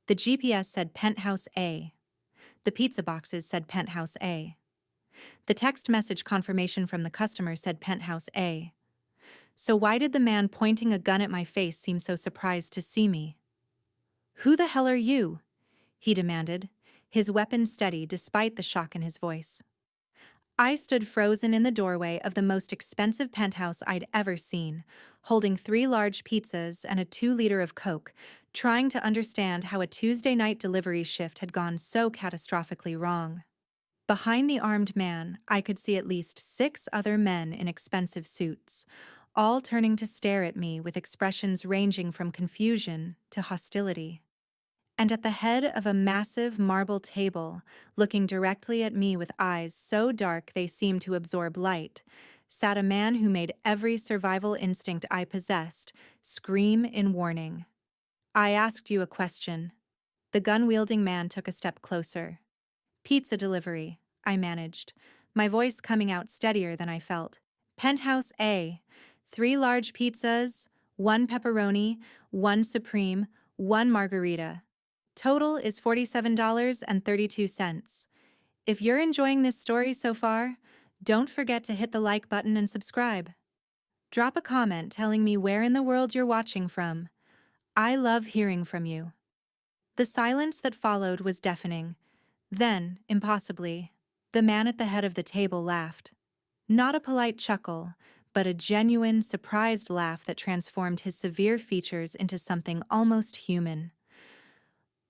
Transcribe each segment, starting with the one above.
The GPS said Penthouse A. The pizza boxes said Penthouse A. The text message confirmation from the customer said Penthouse A. So why did the man pointing a gun at my face seem so surprised to see me? "Who the hell are you?" he demanded, his weapon steady despite the shock in his voice. I stood frozen in the doorway of the most expensive penthouse I'd ever seen, holding 3 large pizzas and a 2-liter of Coke, trying to understand how a Tuesday night delivery shift had gone so catastrophically wrong. Behind the armed man, I could see at least 6 other men in expensive suits, all turning to stare at me with expressions ranging from confusion to hostility. And at the head of a massive marble table, looking directly at me with eyes so dark they seemed to absorb light, sat a man who made every survival instinct I possessed scream in warning. "I asked you a question." The gun-wielding man took a step closer. "Pizza delivery," I managed, my voice coming out steadier than I felt. "Penthouse A. 3 large pizzas, 1 pepperoni, 1 supreme, 1 margherita. Total is $47.32. If you're enjoying this story so far, don't forget to hit the like button and subscribe. Drop a comment telling me where in the world you're watching from. I love hearing from you." The silence that followed was deafening. Then, impossibly, the man at the head of the table laughed. Not a polite chuckle, but a genuine, surprised laugh that transformed his severe features into something almost human.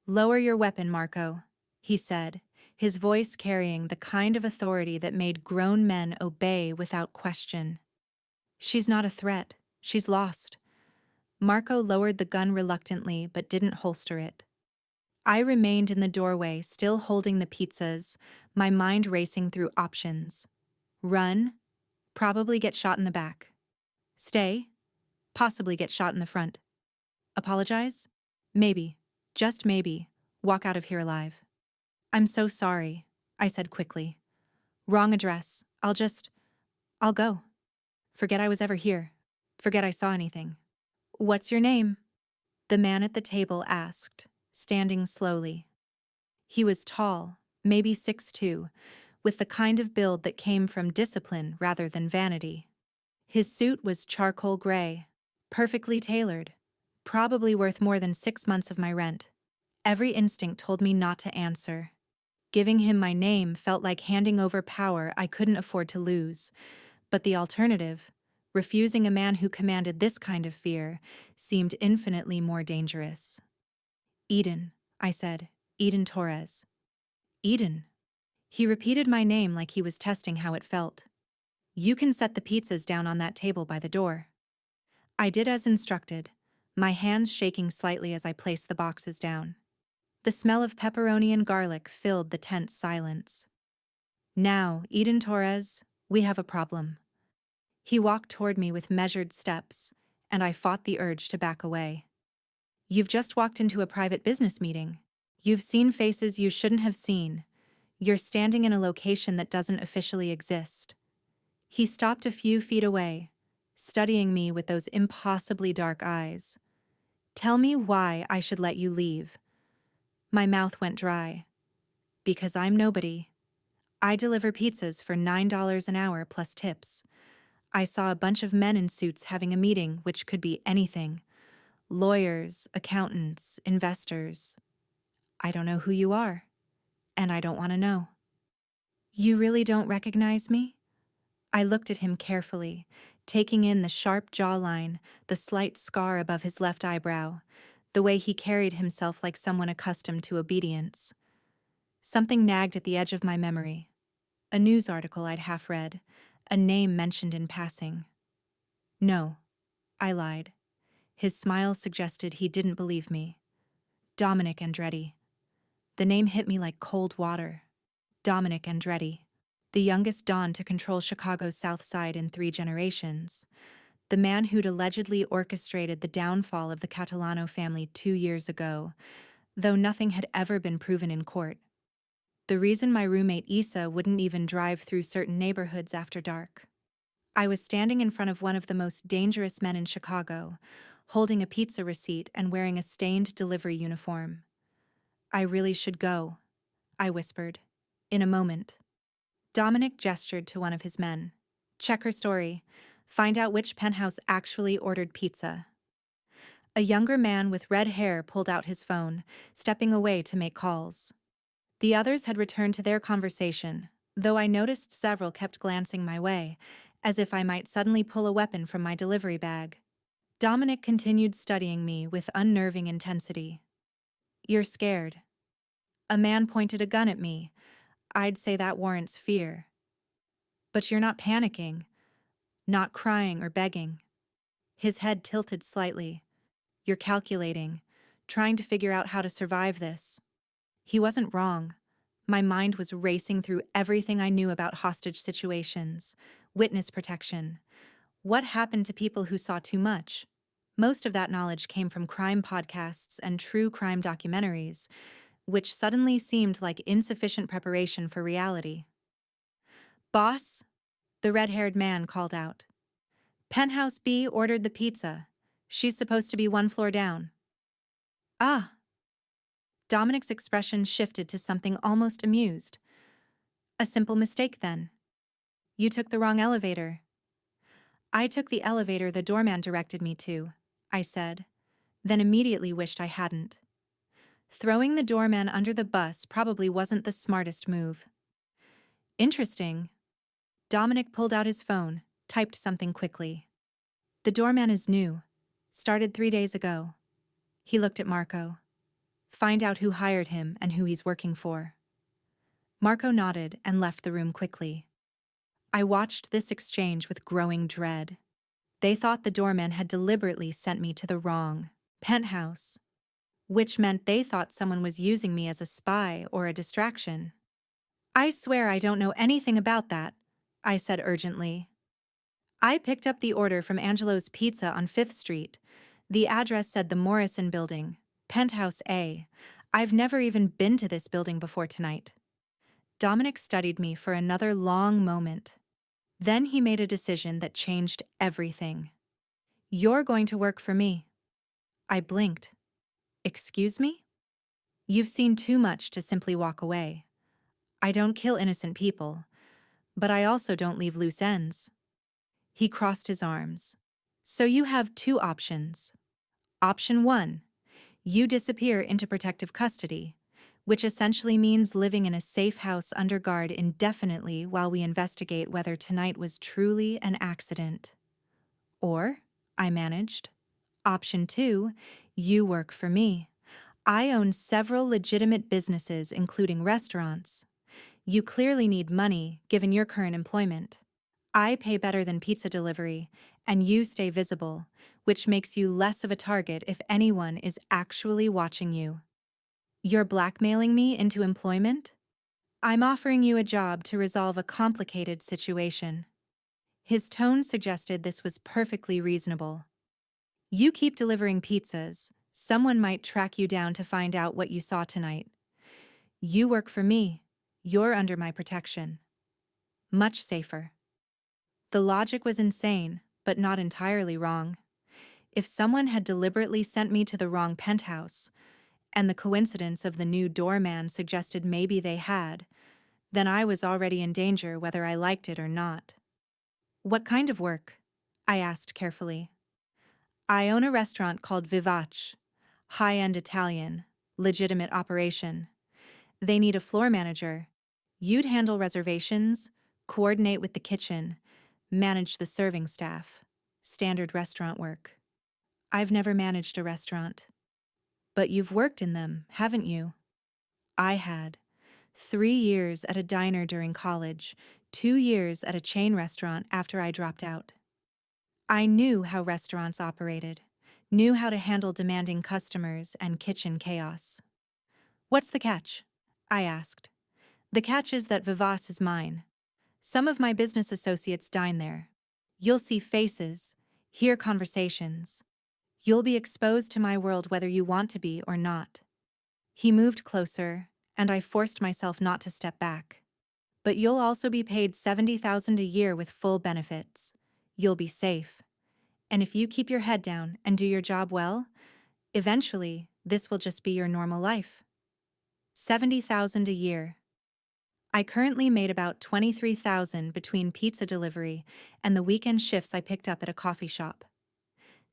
"Lower your weapon, Marco," he said, his voice carrying the kind of authority that made grown men obey without question. "She's not a threat. She's lost." Marco lowered the gun reluctantly but didn't holster it. I remained in the doorway, still holding the pizzas, my mind racing through options. Run? Probably get shot in the back. Stay? Possibly get shot in the front. Apologize? Maybe, just maybe, walk out of here alive. "I'm so sorry," I said quickly. "Wrong address. I'll go. Forget I was ever here. Forget I saw anything." "What's your name?" the man at the table asked, standing slowly. He was tall, maybe 6'2", with the kind of build that came from discipline rather than vanity. His suit was charcoal gray, perfectly tailored, probably worth more than 6 months of my rent. Every instinct told me not to answer. Giving him my name felt like handing over power I couldn't afford to lose, but the alternative, refusing a man who commanded this kind of fear, seemed infinitely more dangerous. "Eden," I said. "Eden Torres." "Eden." He repeated my name like he was testing how it felt. "You can set the pizzas down on that table by the door." I did as instructed, my hands shaking slightly as I placed the boxes down. The smell of pepperoni and garlic filled the tense silence. "Now, Eden Torres, we have a problem." He walked toward me with measured steps, and I fought the urge to back away. "You've just walked into a private business meeting. You've seen faces you shouldn't have seen. You're standing in a location that doesn't officially exist." He stopped a few feet away, studying me with those impossibly dark eyes. "Tell me why I should let you leave." My mouth went dry. "Because I'm nobody. I deliver pizzas for $9 an hour plus tips. I saw a bunch of men in suits having a meeting which could be anything. Lawyers, accountants, investors. I don't know who you are, and I don't want to know." "You really don't recognize me?" I looked at him carefully, taking in the sharp jawline, the slight scar above his left eyebrow, the way he carried himself like someone accustomed to obedience. Something nagged at the edge of my memory. A news article I'd half read, a name mentioned in passing. "No," I lied. His smile suggested he didn't believe me. "Dominic Andretti." The name hit me like cold water. Dominic Andretti, the youngest Don to control Chicago's South Side in 3 generations. The man who'd allegedly orchestrated the downfall of the Catalano family 2 years ago, though nothing had ever been proven in court. The reason my roommate Issa wouldn't even drive through certain neighborhoods after dark. I was standing in front of one of the most dangerous men in Chicago, holding a pizza receipt and wearing a stained delivery uniform. I really should go, I whispered. In a moment. Dominic gestured to one of his men. Check her story. Find out which penthouse actually ordered pizza. A younger man with red hair pulled out his phone, stepping away to make calls. The others had returned to their conversation, though I noticed several kept glancing my way, as if I might suddenly pull a weapon from my delivery bag. Dominic continued studying me with unnerving intensity. You're scared. A man pointed a gun at me. I'd say that warrants fear. But you're not panicking, not crying or begging. His head tilted slightly. You're calculating, trying to figure out how to survive this. He wasn't wrong. My mind was racing through everything I knew about hostage situations, witness protection. What happened to people who saw too much? Most of that knowledge came from crime podcasts and true crime documentaries, which suddenly seemed like insufficient preparation for reality. Boss, the red-haired man called out. Penthouse B ordered the pizza. She's supposed to be one floor down. Ah. Dominic's expression shifted to something almost amused. A simple mistake, then. You took the wrong elevator. I took the elevator the doorman directed me to, I said, then immediately wished I hadn't. Throwing the doorman under the bus probably wasn't the smartest move. Interesting. Dominic pulled out his phone, typed something quickly. The doorman is new. Started 3 days ago. He looked at Marco. Find out who hired him and who he's working for. Marco nodded and left the room quickly. I watched this exchange with growing dread. They thought the doorman had deliberately sent me to the wrong penthouse, which meant they thought someone was using me as a spy or a distraction. I swear I don't know anything about that, I said urgently. I picked up the order from Angelo's Pizza on 5th Street. The address said the Morrison Building, Penthouse A. I've never even been to this building before tonight. Dominic studied me for another long moment. Then he made a decision that changed everything. You're going to work for me. I blinked. Excuse me? You've seen too much to simply walk away. I don't kill innocent people, but I also don't leave loose ends. He crossed his arms. So you have 2 options. Option 1. You disappear into protective custody, which essentially means living in a safe house under guard indefinitely while we investigate whether tonight was truly an accident. Or, I managed, Option 2, you work for me. I own several legitimate businesses, including restaurants. You clearly need money, given your current employment. I pay better than pizza delivery, and you stay visible, which makes you less of a target if anyone is actually watching you. You're blackmailing me into employment? I'm offering you a job to resolve a complicated situation. His tone suggested this was perfectly reasonable. You keep delivering pizzas. Someone might track you down to find out what you saw tonight. You work for me. You're under my protection. Much safer. The logic was insane, but not entirely wrong. If someone had deliberately sent me to the wrong penthouse, and the coincidence of the new doorman suggested maybe they had, then I was already in danger whether I liked it or not. What kind of work? I asked carefully. I own a restaurant called Vivace, high-end Italian, legitimate operation. They need a floor manager. You'd handle reservations, coordinate with the kitchen, manage the serving staff. Standard restaurant work. I've never managed a restaurant. But you've worked in them, haven't you? I had. 3 years at a diner during college, 2 years at a chain restaurant after I dropped out. I knew how restaurants operated, knew how to handle demanding customers and kitchen chaos. What's the catch? I asked. The catch is that Vivace is mine. Some of my business associates dine there. You'll see faces, hear conversations. You'll be exposed to my world whether you want to be or not. He moved closer, and I forced myself not to step back. But you'll also be paid $70,000 a year with full benefits. You'll be safe. And if you keep your head down and do your job well, eventually, this will just be your normal life. $70,000 a year. I currently made about $23,000 between pizza delivery and the weekend shifts I picked up at a coffee shop.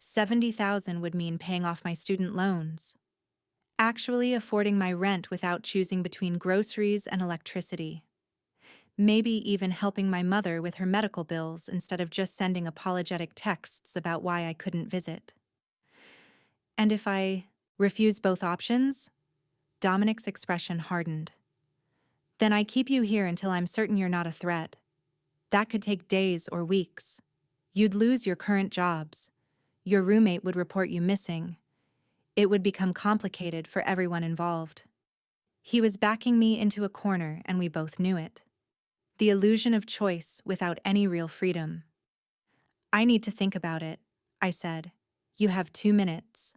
$70,000 would mean paying off my student loans, actually affording my rent without choosing between groceries and electricity. Maybe even helping my mother with her medical bills instead of just sending apologetic texts about why I couldn't visit. And if I refuse both options? Dominic's expression hardened. Then I keep you here until I'm certain you're not a threat. That could take days or weeks. You'd lose your current jobs. Your roommate would report you missing. It would become complicated for everyone involved. He was backing me into a corner, and we both knew it. The illusion of choice without any real freedom. I need to think about it, I said. You have 2 minutes.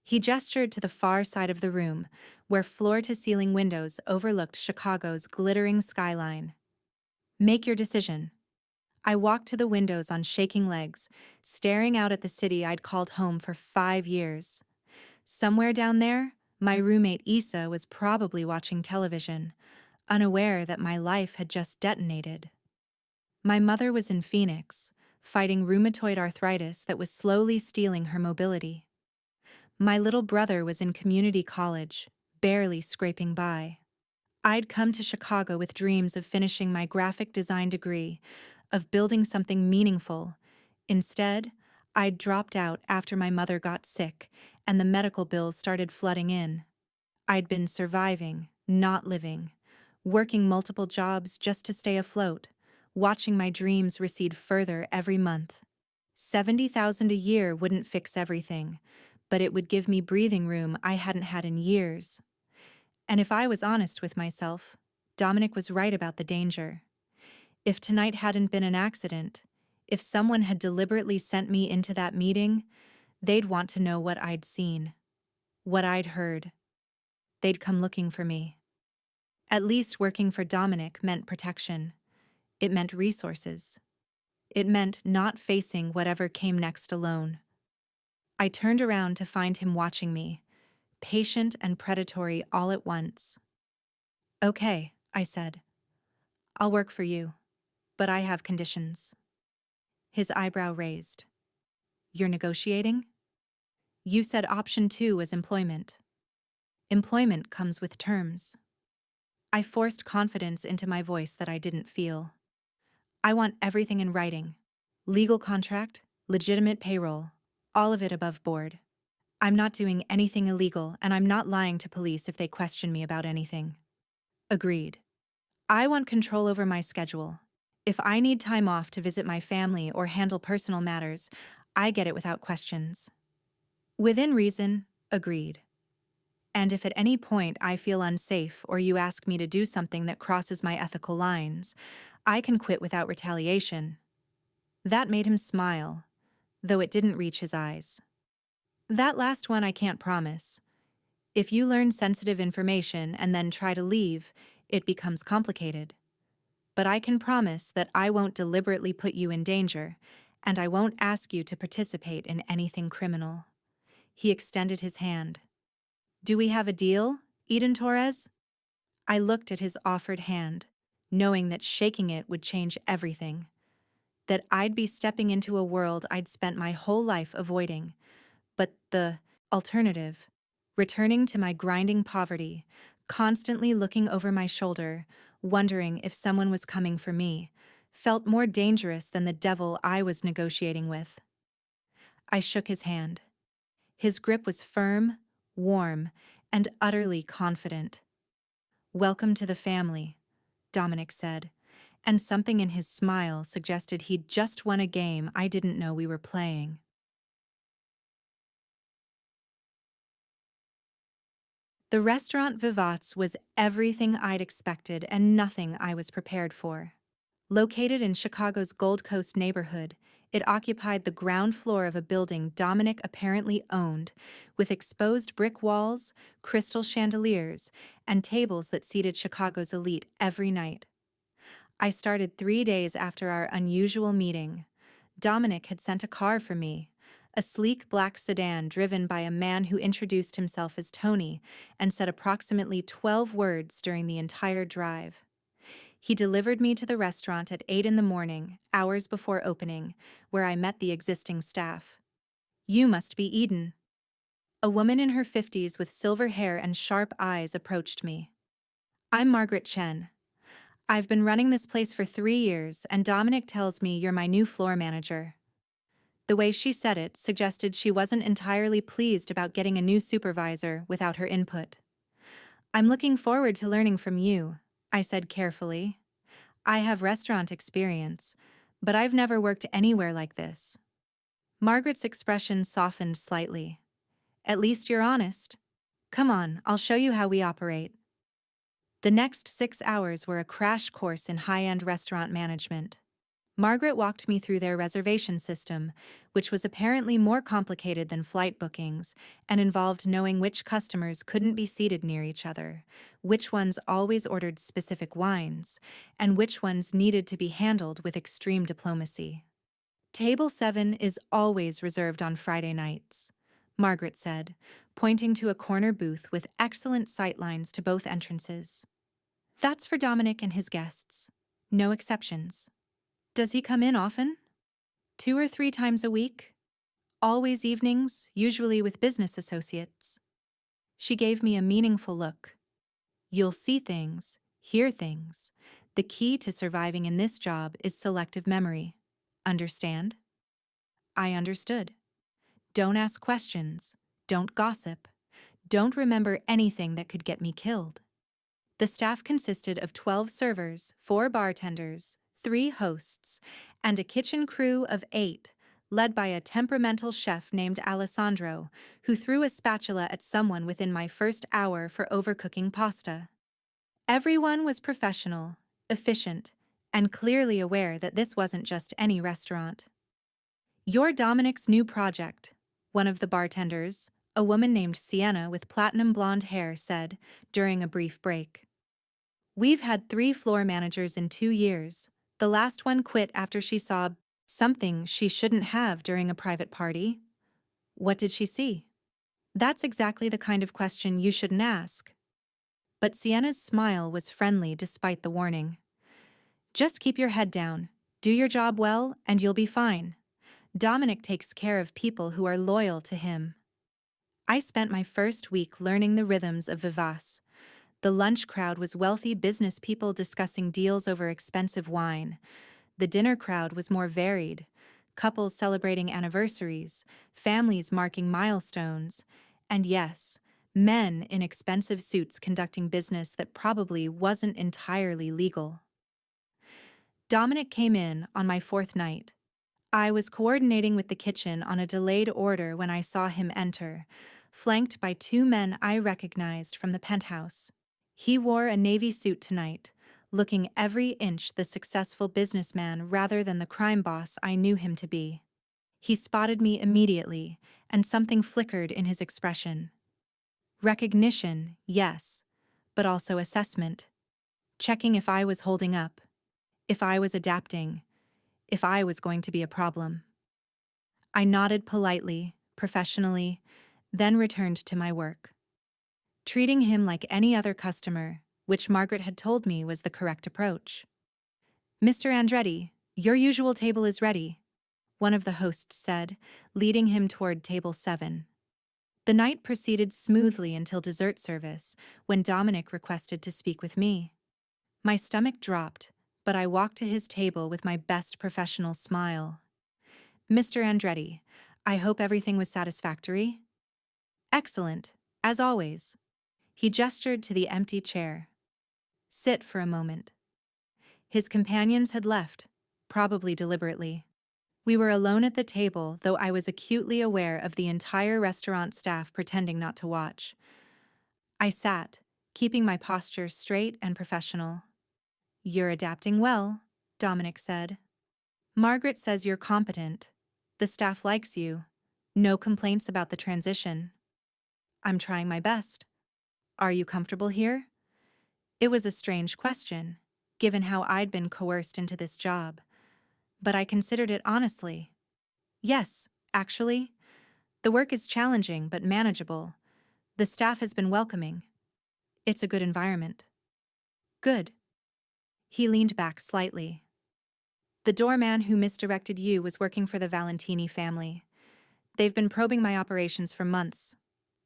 He gestured to the far side of the room, where floor-to-ceiling windows overlooked Chicago's glittering skyline. Make your decision. I walked to the windows on shaking legs, staring out at the city I'd called home for 5 years. Somewhere down there, my roommate Issa was probably watching television, unaware that my life had just detonated. My mother was in Phoenix, fighting rheumatoid arthritis that was slowly stealing her mobility. My little brother was in community college, barely scraping by. I'd come to Chicago with dreams of finishing my graphic design degree, of building something meaningful. Instead, I'd dropped out after my mother got sick and the medical bills started flooding in. I'd been surviving, not living, working multiple jobs just to stay afloat, watching my dreams recede further every month. $70,000 a year wouldn't fix everything, but it would give me breathing room I hadn't had in years. And if I was honest with myself, Dominic was right about the danger. If tonight hadn't been an accident, if someone had deliberately sent me into that meeting, they'd want to know what I'd seen, what I'd heard. They'd come looking for me. At least working for Dominic meant protection. It meant resources. It meant not facing whatever came next alone. I turned around to find him watching me, patient and predatory all at once. Okay, I said. I'll work for you, but I have conditions. His eyebrow raised. You're negotiating? You said option 2 was employment. Employment comes with terms. I forced confidence into my voice that I didn't feel. I want everything in writing. Legal contract, legitimate payroll, all of it above board. I'm not doing anything illegal, and I'm not lying to police if they question me about anything. Agreed. I want control over my schedule. If I need time off to visit my family or handle personal matters, I get it without questions. Within reason, agreed. And if at any point I feel unsafe or you ask me to do something that crosses my ethical lines, I can quit without retaliation. That made him smile, though it didn't reach his eyes. That last one I can't promise. If you learn sensitive information and then try to leave, it becomes complicated. But I can promise that I won't deliberately put you in danger, and I won't ask you to participate in anything criminal. He extended his hand. Do we have a deal, Eden Torres? I looked at his offered hand, knowing that shaking it would change everything. That I'd be stepping into a world I'd spent my whole life avoiding. But the alternative, returning to my grinding poverty, constantly looking over my shoulder, wondering if someone was coming for me, felt more dangerous than the devil I was negotiating with. I shook his hand. His grip was firm, warm, and utterly confident. Welcome to the family, Dominic said, and something in his smile suggested he'd just won a game I didn't know we were playing. The restaurant Vivat's was everything I'd expected and nothing I was prepared for. Located in Chicago's Gold Coast neighborhood, it occupied the ground floor of a building Dominic apparently owned, with exposed brick walls, crystal chandeliers, and tables that seated Chicago's elite every night. I started 3 days after our unusual meeting. Dominic had sent a car for me, A sleek black sedan driven by a man who introduced himself as Tony and said approximately 12 words during the entire drive. He delivered me to the restaurant at 8 in the morning, hours before opening, where I met the existing staff. "You must be Eden." A woman in her 50s with silver hair and sharp eyes approached me. "I'm Margaret Chen. I've been running this place for 3 years, and Dominic tells me you're my new floor manager." The way she said it suggested she wasn't entirely pleased about getting a new supervisor without her input. "I'm looking forward to learning from you," I said carefully. "I have restaurant experience, but I've never worked anywhere like this." Margaret's expression softened slightly. "At least you're honest. Come on, I'll show you how we operate." The next 6 hours were a crash course in high-end restaurant management. Margaret walked me through their reservation system, which was apparently more complicated than flight bookings and involved knowing which customers couldn't be seated near each other, which ones always ordered specific wines, and which ones needed to be handled with extreme diplomacy. "Table 7 is always reserved on Friday nights," Margaret said, pointing to a corner booth with excellent sightlines to both entrances. "That's for Dominic and his guests. No exceptions." "Does he come in often?" "2 or 3 times a week. Always evenings, usually with business associates." She gave me a meaningful look. "You'll see things, hear things. The key to surviving in this job is selective memory. Understand?" I understood. Don't ask questions. Don't gossip. Don't remember anything that could get me killed. The staff consisted of 12 servers, 4 bartenders, 3 hosts, and a kitchen crew of 8, led by a temperamental chef named Alessandro, who threw a spatula at someone within my first hour for overcooking pasta. Everyone was professional, efficient, and clearly aware that this wasn't just any restaurant. "You're Dominic's new project," one of the bartenders, a woman named Sienna with platinum blonde hair, said during a brief break. "We've had 3 floor managers in 2 years. The last one quit after she saw something she shouldn't have during a private party." "What did she see?" "That's exactly the kind of question you shouldn't ask." But Sienna's smile was friendly despite the warning. "Just keep your head down, do your job well, and you'll be fine. Dominic takes care of people who are loyal to him." I spent my first week learning the rhythms of Vivace. The lunch crowd was wealthy business people discussing deals over expensive wine. The dinner crowd was more varied: couples celebrating anniversaries, families marking milestones, and yes, men in expensive suits conducting business that probably wasn't entirely legal. Dominic came in on my 4th night. I was coordinating with the kitchen on a delayed order when I saw him enter, flanked by 2 men I recognized from the penthouse. He wore a navy suit tonight, looking every inch the successful businessman rather than the crime boss I knew him to be. He spotted me immediately, and something flickered in his expression. Recognition, yes, but also assessment. Checking if I was holding up, if I was adapting, if I was going to be a problem. I nodded politely, professionally, then returned to my work. Treating him like any other customer, which Margaret had told me was the correct approach. "Mr. Andretti, your usual table is ready," one of the hosts said, leading him toward table 7. The night proceeded smoothly until dessert service, when Dominic requested to speak with me. My stomach dropped, but I walked to his table with my best professional smile. "Mr. Andretti, I hope everything was satisfactory?" "Excellent, as always." He gestured to the empty chair. "Sit for a moment." His companions had left, probably deliberately. We were alone at the table, though I was acutely aware of the entire restaurant staff pretending not to watch. I sat, keeping my posture straight and professional. "You're adapting well," Dominic said. "Margaret says you're competent. The staff likes you. No complaints about the transition." "I'm trying my best." "Are you comfortable here?" It was a strange question, given how I'd been coerced into this job. But I considered it honestly. "Yes, actually, The work is challenging but manageable. The staff has been welcoming. It's a good environment. Good. He leaned back slightly. The doorman who misdirected you was working for the Valentini family. They've been probing my operations for months,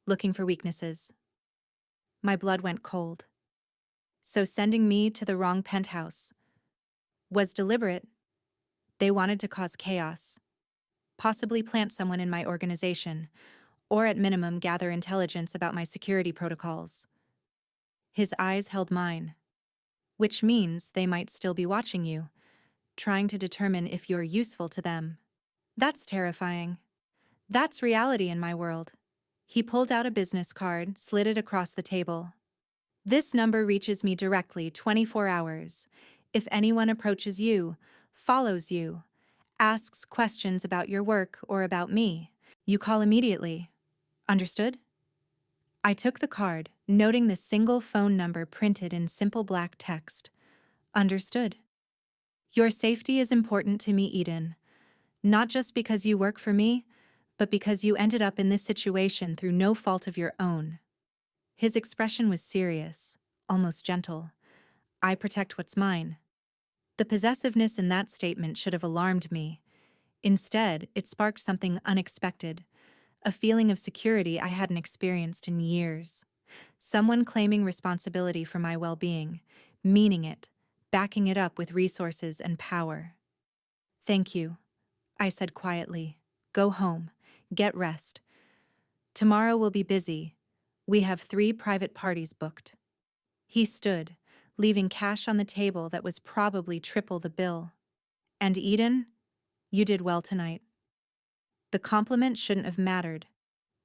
looking for weaknesses. My blood went cold. So sending me to the wrong penthouse was deliberate. They wanted to cause chaos, possibly plant someone in my organization, or at minimum gather intelligence about my security protocols. His eyes held mine, which means they might still be watching you, trying to determine if you're useful to them. That's terrifying. That's reality in my world. He pulled out a business card, slid it across the table. This number reaches me directly 24 hours. If anyone approaches you, follows you, asks questions about your work or about me, you call immediately. Understood? I took the card, noting the single phone number printed in simple black text. Understood. Your safety is important to me, Eden. Not just because you work for me, but because you ended up in this situation through no fault of your own. His expression was serious, almost gentle. I protect what's mine. The possessiveness in that statement should have alarmed me. Instead, it sparked something unexpected, a feeling of security I hadn't experienced in years. Someone claiming responsibility for my well-being, meaning it, backing it up with resources and power. Thank you, I said quietly. Go home. Get rest. Tomorrow will be busy. We have 3 private parties booked. He stood, leaving cash on the table that was probably triple the bill. And Eden, you did well tonight. The compliment shouldn't have mattered,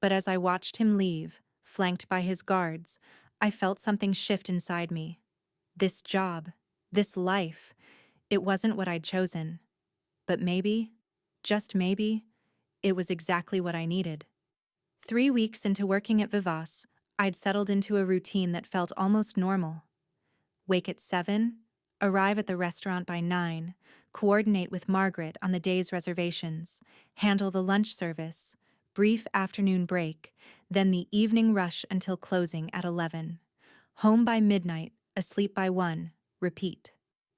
but as I watched him leave, flanked by his guards, I felt something shift inside me. This job, this life, it wasn't what I'd chosen. But maybe, just maybe, it was exactly what I needed. 3 weeks into working at Vivas, I'd settled into a routine that felt almost normal. Wake at 7, arrive at the restaurant by 9, coordinate with Margaret on the day's reservations, handle the lunch service, brief afternoon break, then the evening rush until closing at 11. Home by midnight, asleep by 1, repeat.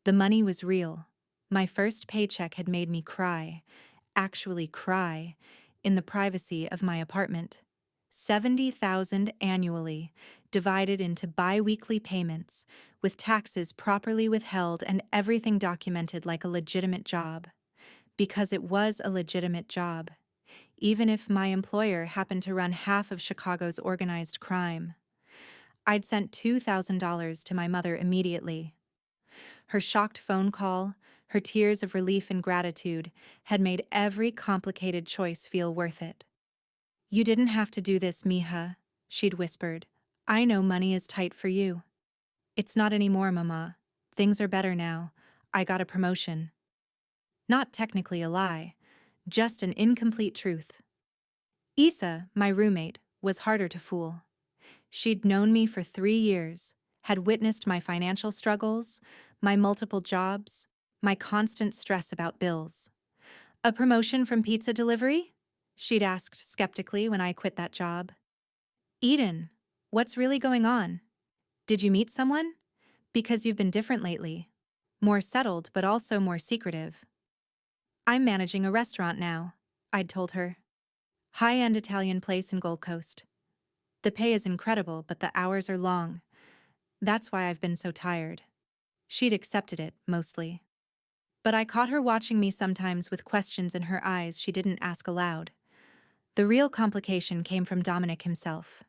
The money was real. My first paycheck had made me cry, actually cry, in the privacy of my apartment. 70,000 annually, divided into bi-weekly payments, with taxes properly withheld and everything documented like a legitimate job. Because it was a legitimate job, even if my employer happened to run half of Chicago's organized crime. I'd sent $2,000 to my mother immediately. Her shocked phone call, her tears of relief and gratitude, had made every complicated choice feel worth it. You didn't have to do this, mija, she'd whispered. I know money is tight for you. It's not anymore, Mama. Things are better now. I got a promotion. Not technically a lie, just an incomplete truth. Issa, my roommate, was harder to fool. She'd known me for 3 years, had witnessed my financial struggles, my multiple jobs, my constant stress about bills. A promotion from pizza delivery? She'd asked skeptically when I quit that job. Eden, what's really going on? Did you meet someone? Because you've been different lately. More settled, but also more secretive. I'm managing a restaurant now, I'd told her. High-end Italian place in Gold Coast. The pay is incredible, but the hours are long. That's why I've been so tired. She'd accepted it, mostly. But I caught her watching me sometimes with questions in her eyes she didn't ask aloud. The real complication came from Dominic himself.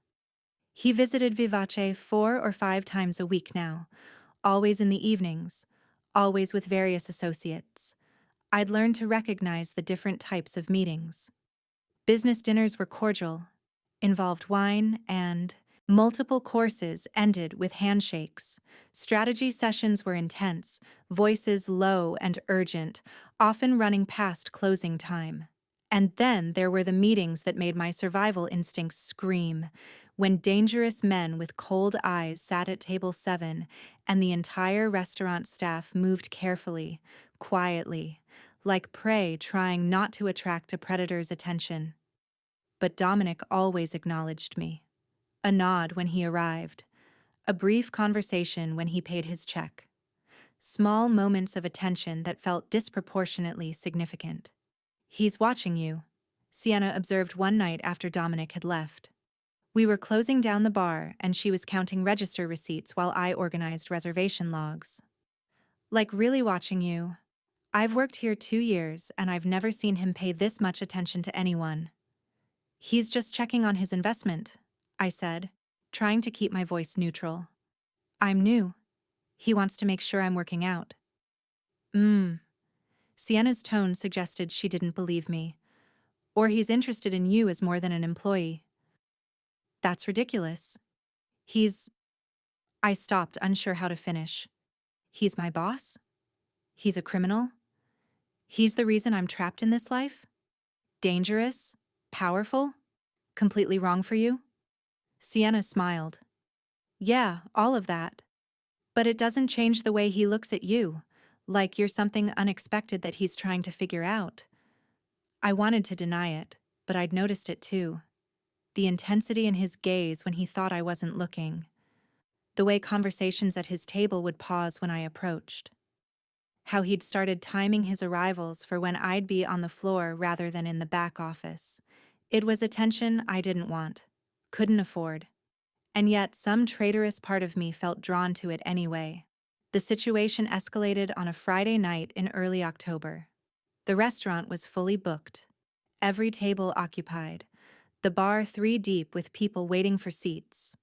He visited Vivace 4 or 5 times a week now, always in the evenings, always with various associates. I'd learned to recognize the different types of meetings. Business dinners were cordial, involved wine, and multiple courses ended with handshakes. Strategy sessions were intense, voices low and urgent, often running past closing time. And then there were the meetings that made my survival instincts scream, when dangerous men with cold eyes sat at table 7 and the entire restaurant staff moved carefully, quietly, like prey trying not to attract a predator's attention. But Dominic always acknowledged me. A nod when he arrived, a brief conversation when he paid his check. Small moments of attention that felt disproportionately significant. "He's watching you," Sienna observed one night after Dominic had left. We were closing down the bar and she was counting register receipts while I organized reservation logs. "Like really watching you. I've worked here 2 years and I've never seen him pay this much attention to anyone." "He's just checking on his investment," I said, trying to keep my voice neutral. "I'm new. He wants to make sure I'm working out." "Mmm." Sienna's tone suggested she didn't believe me. "Or he's interested in you as more than an employee." "That's ridiculous. He's—" I stopped, unsure how to finish. "He's my boss? He's a criminal? He's the reason I'm trapped in this life? Dangerous? Powerful? Completely wrong for you?" Sienna smiled. "Yeah, all of that. But it doesn't change the way he looks at you, like you're something unexpected that he's trying to figure out." I wanted to deny it, but I'd noticed it too. The intensity in his gaze when he thought I wasn't looking. The way conversations at his table would pause when I approached. How he'd started timing his arrivals for when I'd be on the floor rather than in the back office. It was attention I didn't want, couldn't afford. And yet some traitorous part of me felt drawn to it anyway. The situation escalated on a Friday night in early October. The restaurant was fully booked. Every table occupied. The bar 3 deep with people waiting for seats.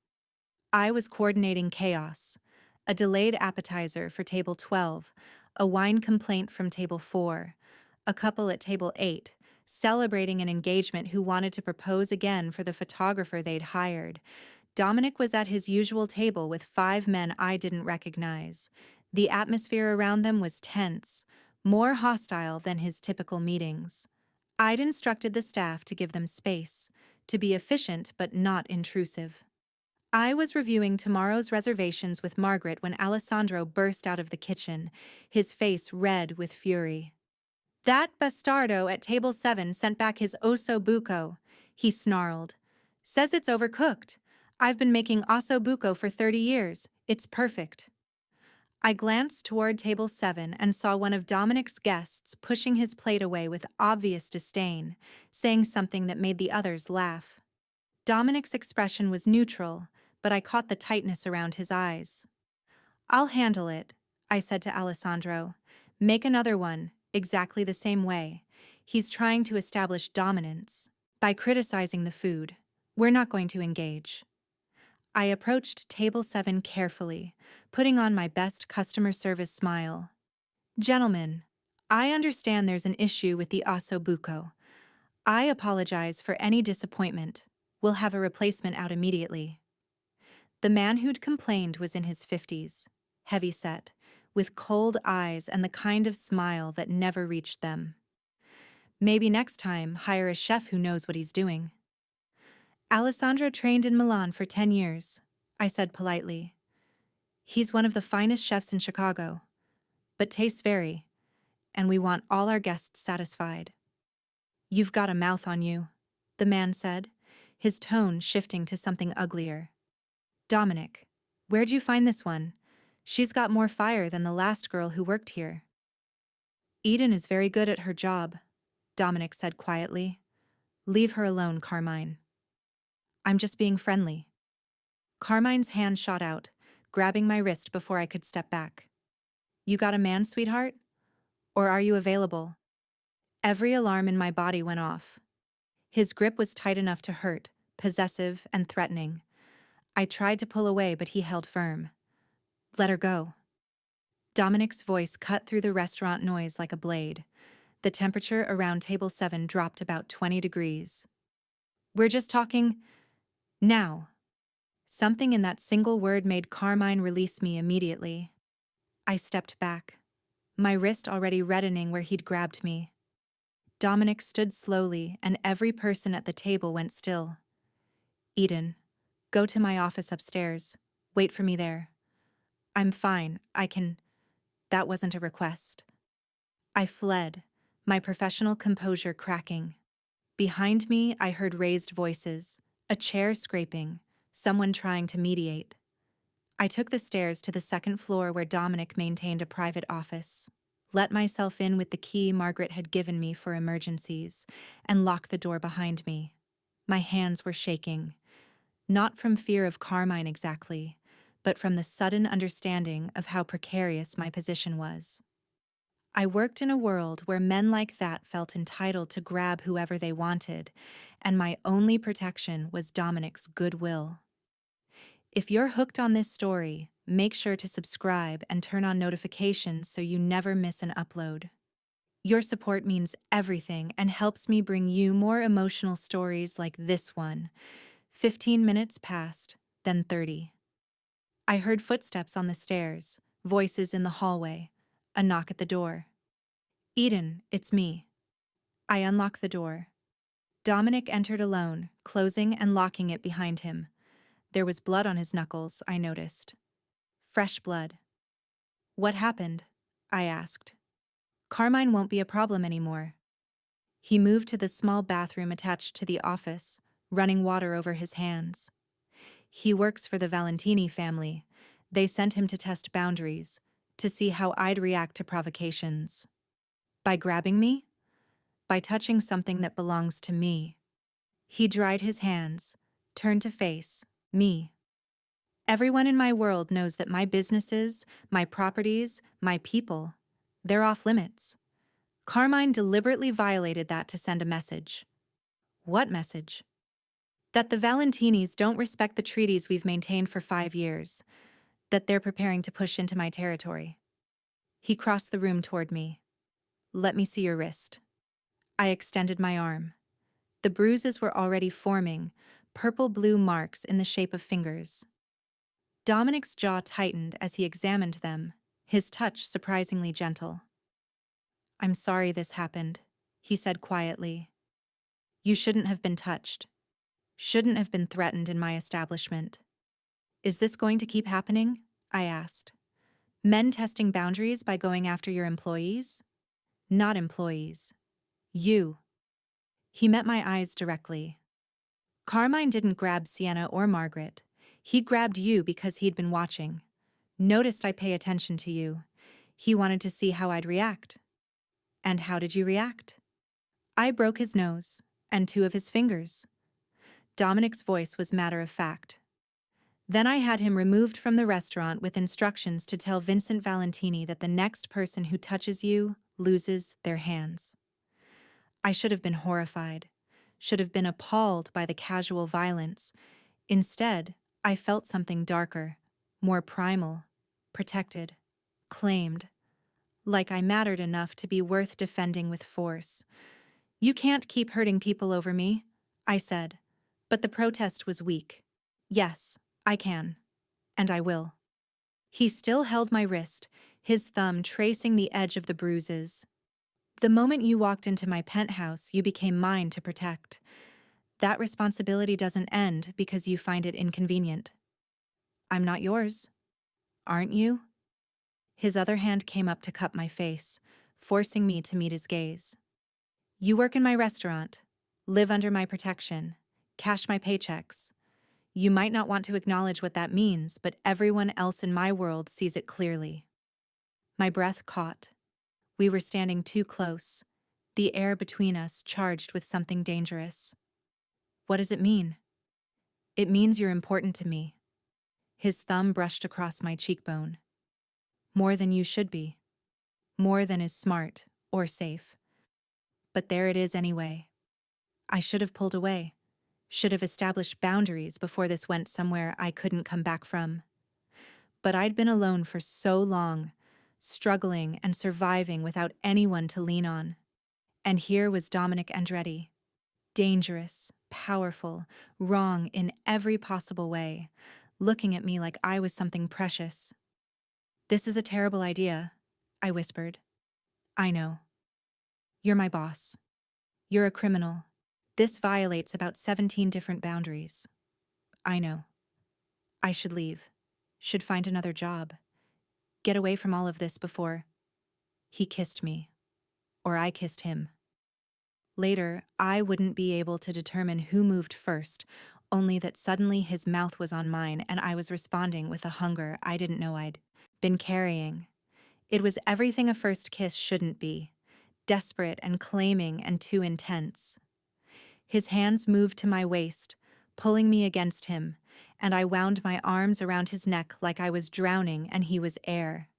I was coordinating chaos. A delayed appetizer for table 12, a wine complaint from table 4, a couple at table 8, celebrating an engagement who wanted to propose again for the photographer they'd hired. Dominic was at his usual table with 5 men I didn't recognize. The atmosphere around them was tense, more hostile than his typical meetings. I'd instructed the staff to give them space, to be efficient but not intrusive. I was reviewing tomorrow's reservations with Margaret when Alessandro burst out of the kitchen, his face red with fury. "That bastardo at table 7 sent back his osso buco," he snarled. "Says it's overcooked. I've been making osso buco for 30 years. It's perfect." I glanced toward table 7 and saw one of Dominic's guests pushing his plate away with obvious disdain, saying something that made the others laugh. Dominic's expression was neutral, but I caught the tightness around his eyes. "I'll handle it," I said to Alessandro. "Make another one, exactly the same way. He's trying to establish dominance by criticizing the food. We're not going to engage." I approached table 7 carefully, putting on my best customer service smile. "Gentlemen, I understand there's an issue with the osso buco. I apologize for any disappointment. We'll have a replacement out immediately." The man who'd complained was in his 50s, heavy-set, with cold eyes and the kind of smile that never reached them. "Maybe next time hire a chef who knows what he's doing." "Alessandro trained in Milan for 10 years, I said politely. "He's one of the finest chefs in Chicago. But tastes vary, and we want all our guests satisfied." "You've got a mouth on you," the man said, his tone shifting to something uglier. "Dominic, where'd you find this one? She's got more fire than the last girl who worked here." "Eden is very good at her job," Dominic said quietly. "Leave her alone, Carmine." "I'm just being friendly." Carmine's hand shot out, grabbing my wrist before I could step back. "You got a man, sweetheart? Or are you available?" Every alarm in my body went off. His grip was tight enough to hurt, possessive and threatening. I tried to pull away, but he held firm. "Let her go." Dominic's voice cut through the restaurant noise like a blade. The temperature around table 7 dropped about 20 degrees. "We're just talking now." Something in that single word made Carmine release me immediately. I stepped back, my wrist already reddening where he'd grabbed me. Dominic stood slowly, and every person at the table went still. "Eden, go to my office upstairs. Wait for me there." "I'm fine, I can—" That wasn't a request. I fled, my professional composure cracking. Behind me, I heard raised voices, a chair scraping, someone trying to mediate. I took the stairs to the second floor where Dominic maintained a private office, let myself in with the key Margaret had given me for emergencies, and locked the door behind me. My hands were shaking, not from fear of Carmine exactly, but from the sudden understanding of how precarious my position was. I worked in a world where men like that felt entitled to grab whoever they wanted, and my only protection was Dominic's goodwill. If you're hooked on this story, make sure to subscribe and turn on notifications so you never miss an upload. Your support means everything and helps me bring you more emotional stories like this one. 15 minutes passed, then 30. I heard footsteps on the stairs, voices in the hallway, a knock at the door. Eden, it's me. I unlocked the door. Dominic entered alone, closing and locking it behind him. There was blood on his knuckles, I noticed. Fresh blood. What happened? I asked. Carmine won't be a problem anymore. He moved to the small bathroom attached to the office, running water over his hands. He works for the Valentini family. They sent him to test boundaries, to see how I'd react to provocations. By grabbing me? By touching something that belongs to me. He dried his hands, turned to face me. Everyone in my world knows that my businesses, my properties, my people, they're off limits. Carmine deliberately violated that to send a message. What message? That the Valentinis don't respect the treaties we've maintained for 5 years, that they're preparing to push into my territory. He crossed the room toward me. Let me see your wrist. I extended my arm. The bruises were already forming, purple-blue marks in the shape of fingers. Dominic's jaw tightened as he examined them, his touch surprisingly gentle. I'm sorry this happened, he said quietly. You shouldn't have been touched. Shouldn't have been threatened in my establishment. Is this going to keep happening? I asked. Men testing boundaries by going after your employees? Not employees. You. He met my eyes directly. Carmine didn't grab Sienna or Margaret. He grabbed you because he'd been watching. Noticed I pay attention to you. He wanted to see how I'd react. And how did you react? I broke his nose, and 2 of his fingers. Dominic's voice was matter of fact. Then I had him removed from the restaurant with instructions to tell Vincent Valentini that the next person who touches you loses their hands. I should have been horrified, should have been appalled by the casual violence. Instead, I felt something darker, more primal, protected, claimed, like I mattered enough to be worth defending with force. You can't keep hurting people over me, I said, but the protest was weak. Yes, I can, and I will. He still held my wrist, his thumb tracing the edge of the bruises. The moment you walked into my penthouse, you became mine to protect. That responsibility doesn't end because you find it inconvenient. I'm not yours. Aren't you? His other hand came up to cup my face, forcing me to meet his gaze. You work in my restaurant, live under my protection, cash my paychecks. You might not want to acknowledge what that means, but everyone else in my world sees it clearly. My breath caught. We were standing too close, the air between us charged with something dangerous. What does it mean? It means you're important to me. His thumb brushed across my cheekbone. More than you should be. More than is smart or safe. But there it is anyway. I should have pulled away. Should have established boundaries before this went somewhere I couldn't come back from. But I'd been alone for so long, struggling and surviving without anyone to lean on. And here was Dominic Andretti. Dangerous, powerful, wrong in every possible way, looking at me like I was something precious. This is a terrible idea, I whispered. I know. You're my boss. You're a criminal. This violates about 17 different boundaries. I know. I should leave. Should find another job. Get away from all of this before. He kissed me. Or I kissed him. Later, I wouldn't be able to determine who moved first, only that suddenly his mouth was on mine and I was responding with a hunger I didn't know I'd been carrying. It was everything a first kiss shouldn't be, desperate and claiming and too intense. His hands moved to my waist, pulling me against him, and I wound my arms around his neck like I was drowning and he was air.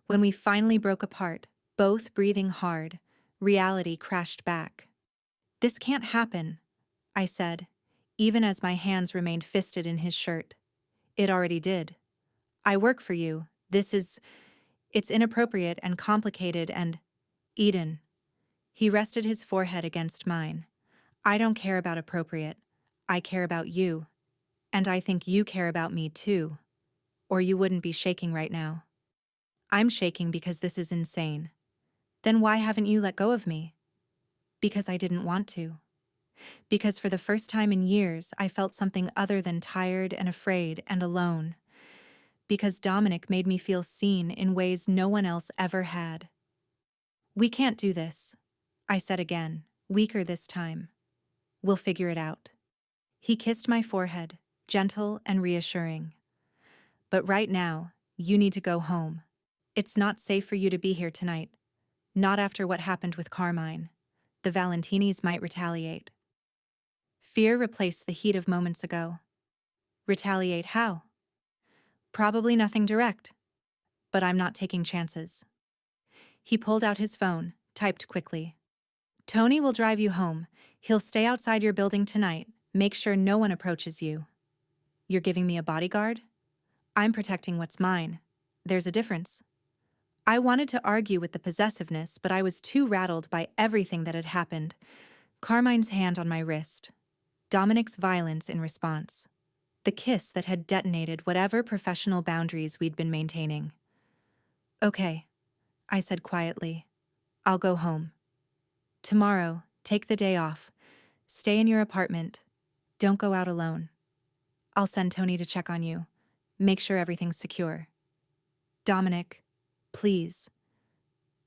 When we finally broke apart, both breathing hard, reality crashed back. "This can't happen," I said, even as my hands remained fisted in his shirt. "It already did. I work for you. It's inappropriate and complicated and—" "Eden." He rested his forehead against mine. "I don't care about appropriate. I care about you. And I think you care about me too. Or you wouldn't be shaking right now." "I'm shaking because this is insane." "Then why haven't you let go of me?" "Because I didn't want to. Because for the first time in years, I felt something other than tired and afraid and alone. Because Dominic made me feel seen in ways no one else ever had." "We can't do this," I said again, weaker this time. "We'll figure it out." He kissed my forehead, gentle and reassuring. "But right now, you need to go home. It's not safe for you to be here tonight. Not after what happened with Carmine. The Valentinis might retaliate." Fear replaced the heat of moments ago. Retaliate how? Probably nothing direct. But I'm not taking chances. He pulled out his phone, typed quickly. "Tony will drive you home. He'll stay outside your building tonight. Make sure no one approaches you." "You're giving me a bodyguard?" "I'm protecting what's mine. There's a difference." I wanted to argue with the possessiveness, but I was too rattled by everything that had happened. Carmine's hand on my wrist. Dominic's violence in response. The kiss that had detonated whatever professional boundaries we'd been maintaining. "Okay," I said quietly. "I'll go home. Tomorrow, take the day off. Stay in your apartment. Don't go out alone. I'll send Tony to check on you. Make sure everything's secure. Dominic, please."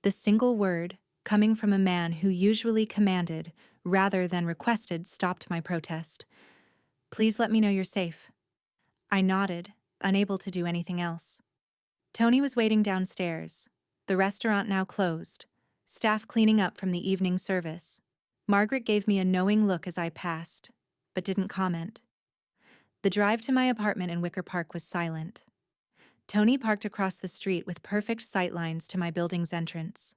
The single word, coming from a man who usually commanded rather than requested, stopped my protest. "Please let me know you're safe." I nodded, unable to do anything else. Tony was waiting downstairs, the restaurant now closed, staff cleaning up from the evening service. Margaret gave me a knowing look as I passed, but didn't comment. The drive to my apartment in Wicker Park was silent. Tony parked across the street with perfect sightlines to my building's entrance.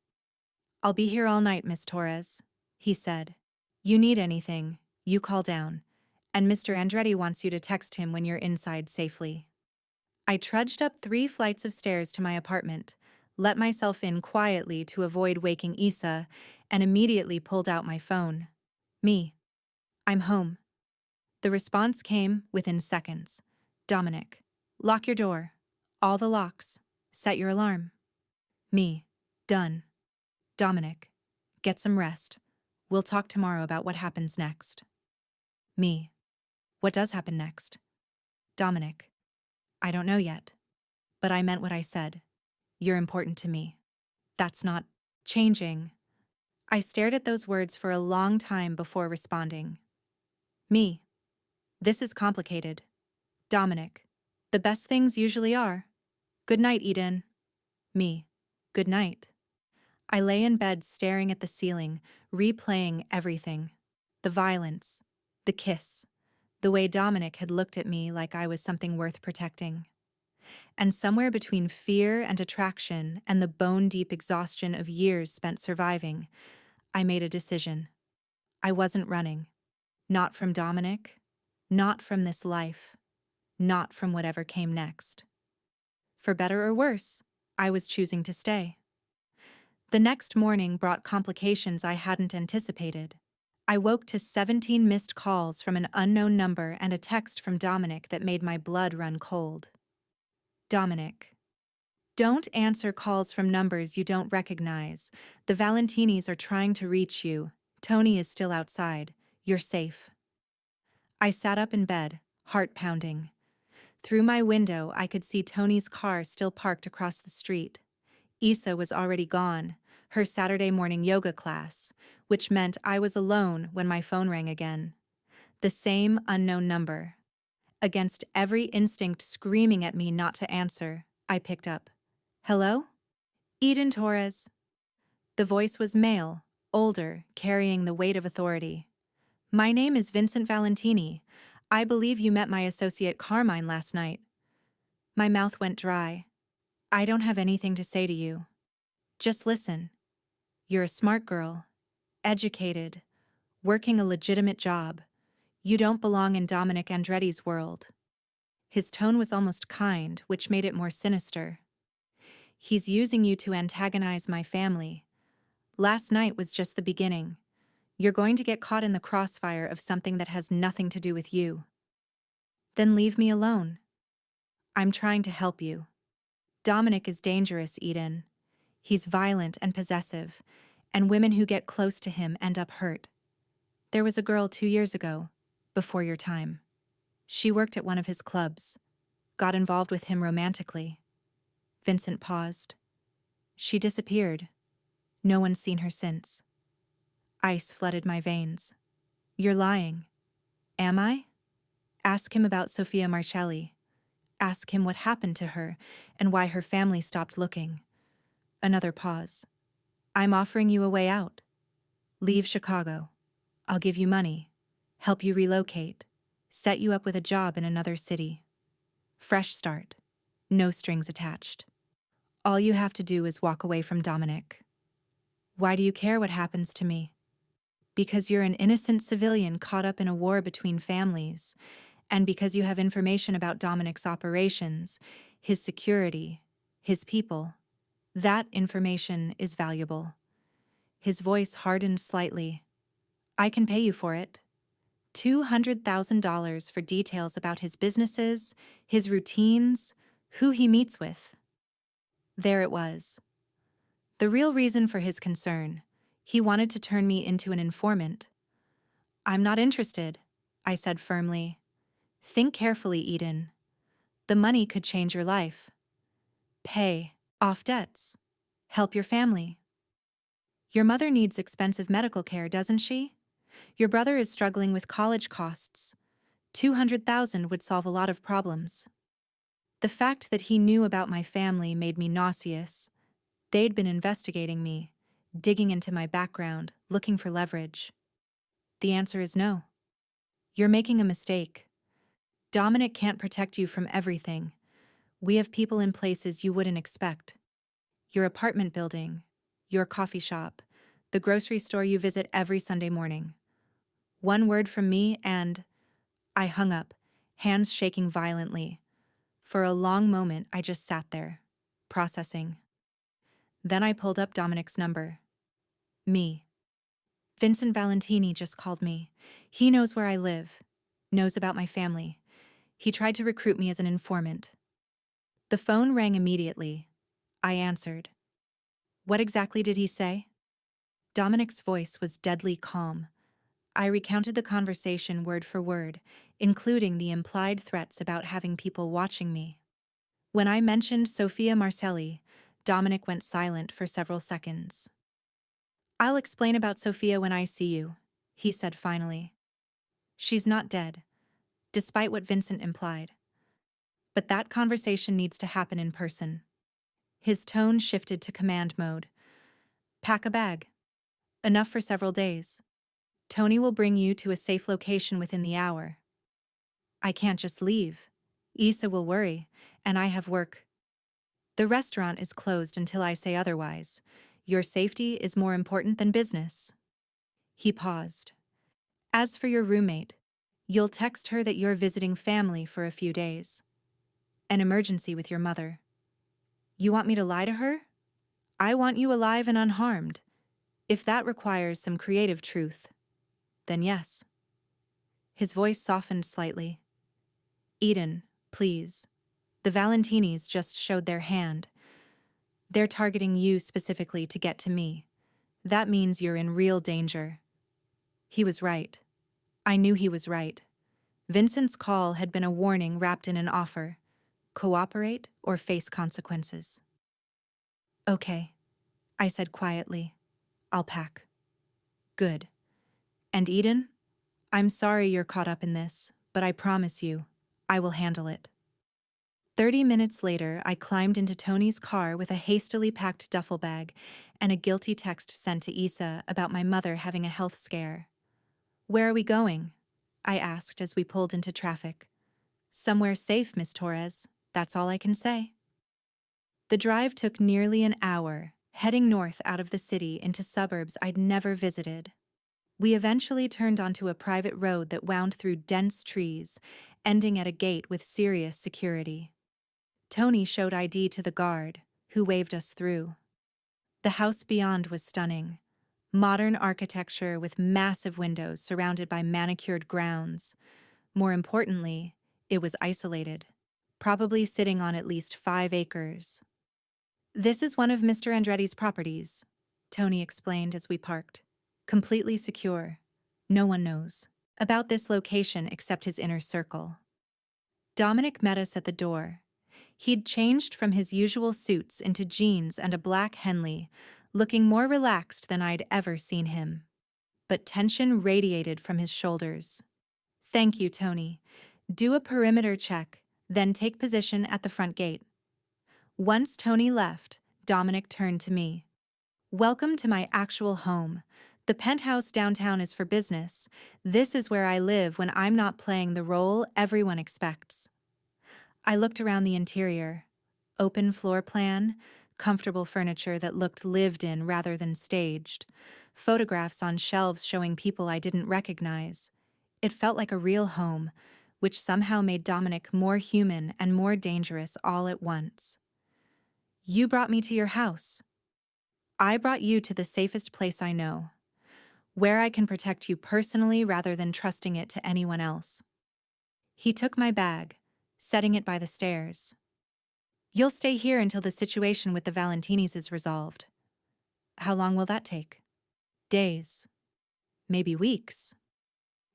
"I'll be here all night, Miss Torres," he said. "You need anything, you call down, and Mr. Andretti wants you to text him when you're inside safely." I trudged up 3 flights of stairs to my apartment, let myself in quietly to avoid waking Issa, and immediately pulled out my phone. "Me. I'm home." The response came within seconds. "Dominic. Lock your door. All the locks. Set your alarm." "Me. Done." "Dominic. Get some rest. We'll talk tomorrow about what happens next." "Me. What does happen next?" "Dominic. I don't know yet. But I meant what I said. You're important to me. That's not changing." I stared at those words for a long time before responding. "Me. This is complicated. Dominic. The best things usually are. Good night, Eden." "Me. Good night." I lay in bed staring at the ceiling, replaying everything. The violence. The kiss. The way Dominic had looked at me like I was something worth protecting. And somewhere between fear and attraction and the bone-deep exhaustion of years spent surviving, I made a decision. I wasn't running. Not from Dominic. Not from this life. Not from whatever came next. For better or worse, I was choosing to stay. The next morning brought complications I hadn't anticipated. I woke to 17 missed calls from an unknown number and a text from Dominic that made my blood run cold. "Dominic. Don't answer calls from numbers you don't recognize. The Valentinis are trying to reach you. Tony is still outside. You're safe." I sat up in bed, heart pounding. Through my window, I could see Tony's car still parked across the street. Issa was already gone, her Saturday morning yoga class, which meant I was alone when my phone rang again. The same unknown number. Against every instinct screaming at me not to answer, I picked up. Hello? Eden Torres. The voice was male, older, carrying the weight of authority. My name is Vincent Valentini. I believe you met my associate Carmine last night. My mouth went dry. I don't have anything to say to you. Just listen. You're a smart girl, educated, working a legitimate job. You don't belong in Dominic Andretti's world. His tone was almost kind, which made it more sinister. He's using you to antagonize my family. Last night was just the beginning. You're going to get caught in the crossfire of something that has nothing to do with you. Then leave me alone. I'm trying to help you. Dominic is dangerous, Eden. He's violent and possessive, and women who get close to him end up hurt. There was a girl 2 years ago, before your time. She worked at one of his clubs, got involved with him romantically. Vincent paused. She disappeared. No one's seen her since. Ice flooded my veins. You're lying. Am I? Ask him about Sofia Marcelli. Ask him what happened to her and why her family stopped looking. Another pause. I'm offering you a way out. Leave Chicago. I'll give you money, help you relocate, set you up with a job in another city. Fresh start. No strings attached. All you have to do is walk away from Dominic. Why do you care what happens to me? Because you're an innocent civilian caught up in a war between families, and because you have information about Dominic's operations, his security, his people. That information is valuable. His voice hardened slightly. I can pay you for it. $200,000 for details about his businesses, his routines, who he meets with. There it was. The real reason for his concern. He wanted to turn me into an informant. I'm not interested, I said firmly. Think carefully, Eden. The money could change your life. Pay off debts. Help your family. Your mother needs expensive medical care, doesn't she? Your brother is struggling with college costs. $200,000 would solve a lot of problems. The fact that he knew about my family made me nauseous. They'd been investigating me, digging into my background, looking for leverage. The answer is no. You're making a mistake. Dominic can't protect you from everything. We have people in places you wouldn't expect. Your apartment building, your coffee shop, the grocery store you visit every Sunday morning. One word from me and I hung up, hands shaking violently. For a long moment, I just sat there, processing. Then I pulled up Dominic's number. Me. Vincent Valentini just called me. He knows where I live, knows about my family. He tried to recruit me as an informant. The phone rang immediately. I answered. What exactly did he say? Dominic's voice was deadly calm. I recounted the conversation word for word, including the implied threats about having people watching me. When I mentioned Sofia Marcelli, Dominic went silent for several seconds. I'll explain about Sofia when I see you, he said finally. She's not dead, despite what Vincent implied. But that conversation needs to happen in person. His tone shifted to command mode. Pack a bag. Enough for several days. Tony will bring you to a safe location within the hour. I can't just leave. Issa will worry, and I have work. The restaurant is closed until I say otherwise. Your safety is more important than business. He paused. As for your roommate, you'll text her that you're visiting family for a few days. An emergency with your mother. You want me to lie to her? I want you alive and unharmed. If that requires some creative truth, then yes. His voice softened slightly. Eden, please. The Valentinis just showed their hand. They're targeting you specifically to get to me. That means you're in real danger. He was right. I knew he was right. Vincent's call had been a warning wrapped in an offer. Cooperate or face consequences. Okay. I said quietly. I'll pack. Good. And Eden? I'm sorry you're caught up in this, but I promise you, I will handle it. 30 minutes later, I climbed into Tony's car with a hastily packed duffel bag and a guilty text sent to Issa about my mother having a health scare. Where are we going? I asked as we pulled into traffic. Somewhere safe, Miss Torres. That's all I can say. The drive took nearly an hour, heading north out of the city into suburbs I'd never visited. We eventually turned onto a private road that wound through dense trees, ending at a gate with serious security. Tony showed ID to the guard, who waved us through. The house beyond was stunning. Modern architecture with massive windows surrounded by manicured grounds. More importantly, it was isolated, probably sitting on at least 5 acres. This is one of Mr. Andretti's properties, Tony explained as we parked. Completely secure. No one knows about this location except his inner circle. Dominic met us at the door. He'd changed from his usual suits into jeans and a black Henley, looking more relaxed than I'd ever seen him. But tension radiated from his shoulders. Thank you, Tony. Do a perimeter check, then take position at the front gate. Once Tony left, Dominic turned to me. Welcome to my actual home. The penthouse downtown is for business. This is where I live when I'm not playing the role everyone expects. I looked around the interior. Open floor plan, comfortable furniture that looked lived in rather than staged, photographs on shelves showing people I didn't recognize. It felt like a real home, which somehow made Dominic more human and more dangerous all at once. You brought me to your house. I brought you to the safest place I know, where I can protect you personally rather than trusting it to anyone else. He took my bag, setting it by the stairs. You'll stay here until the situation with the Valentinis is resolved. How long will that take? Days. Maybe weeks.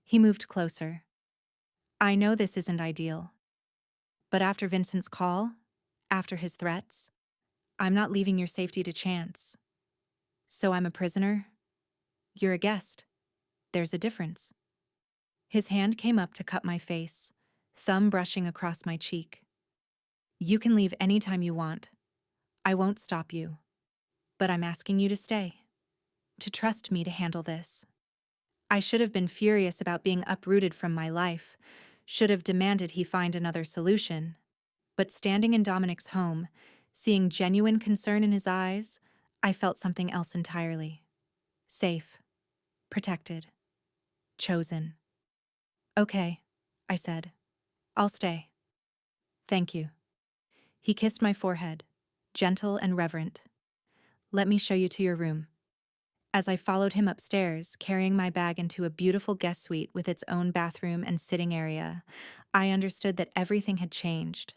He moved closer. I know this isn't ideal. But after Vincent's call, after his threats, I'm not leaving your safety to chance. So I'm a prisoner. You're a guest. There's a difference. His hand came up to cup my face, thumb brushing across my cheek. You can leave anytime you want. I won't stop you. But I'm asking you to stay. To trust me to handle this. I should have been furious about being uprooted from my life, should have demanded he find another solution. But standing in Dominic's home, seeing genuine concern in his eyes, I felt something else entirely. Safe. Protected. Chosen. Okay, I said. I'll stay. Thank you. He kissed my forehead, gentle and reverent. Let me show you to your room. As I followed him upstairs, carrying my bag into a beautiful guest suite with its own bathroom and sitting area, I understood that everything had changed.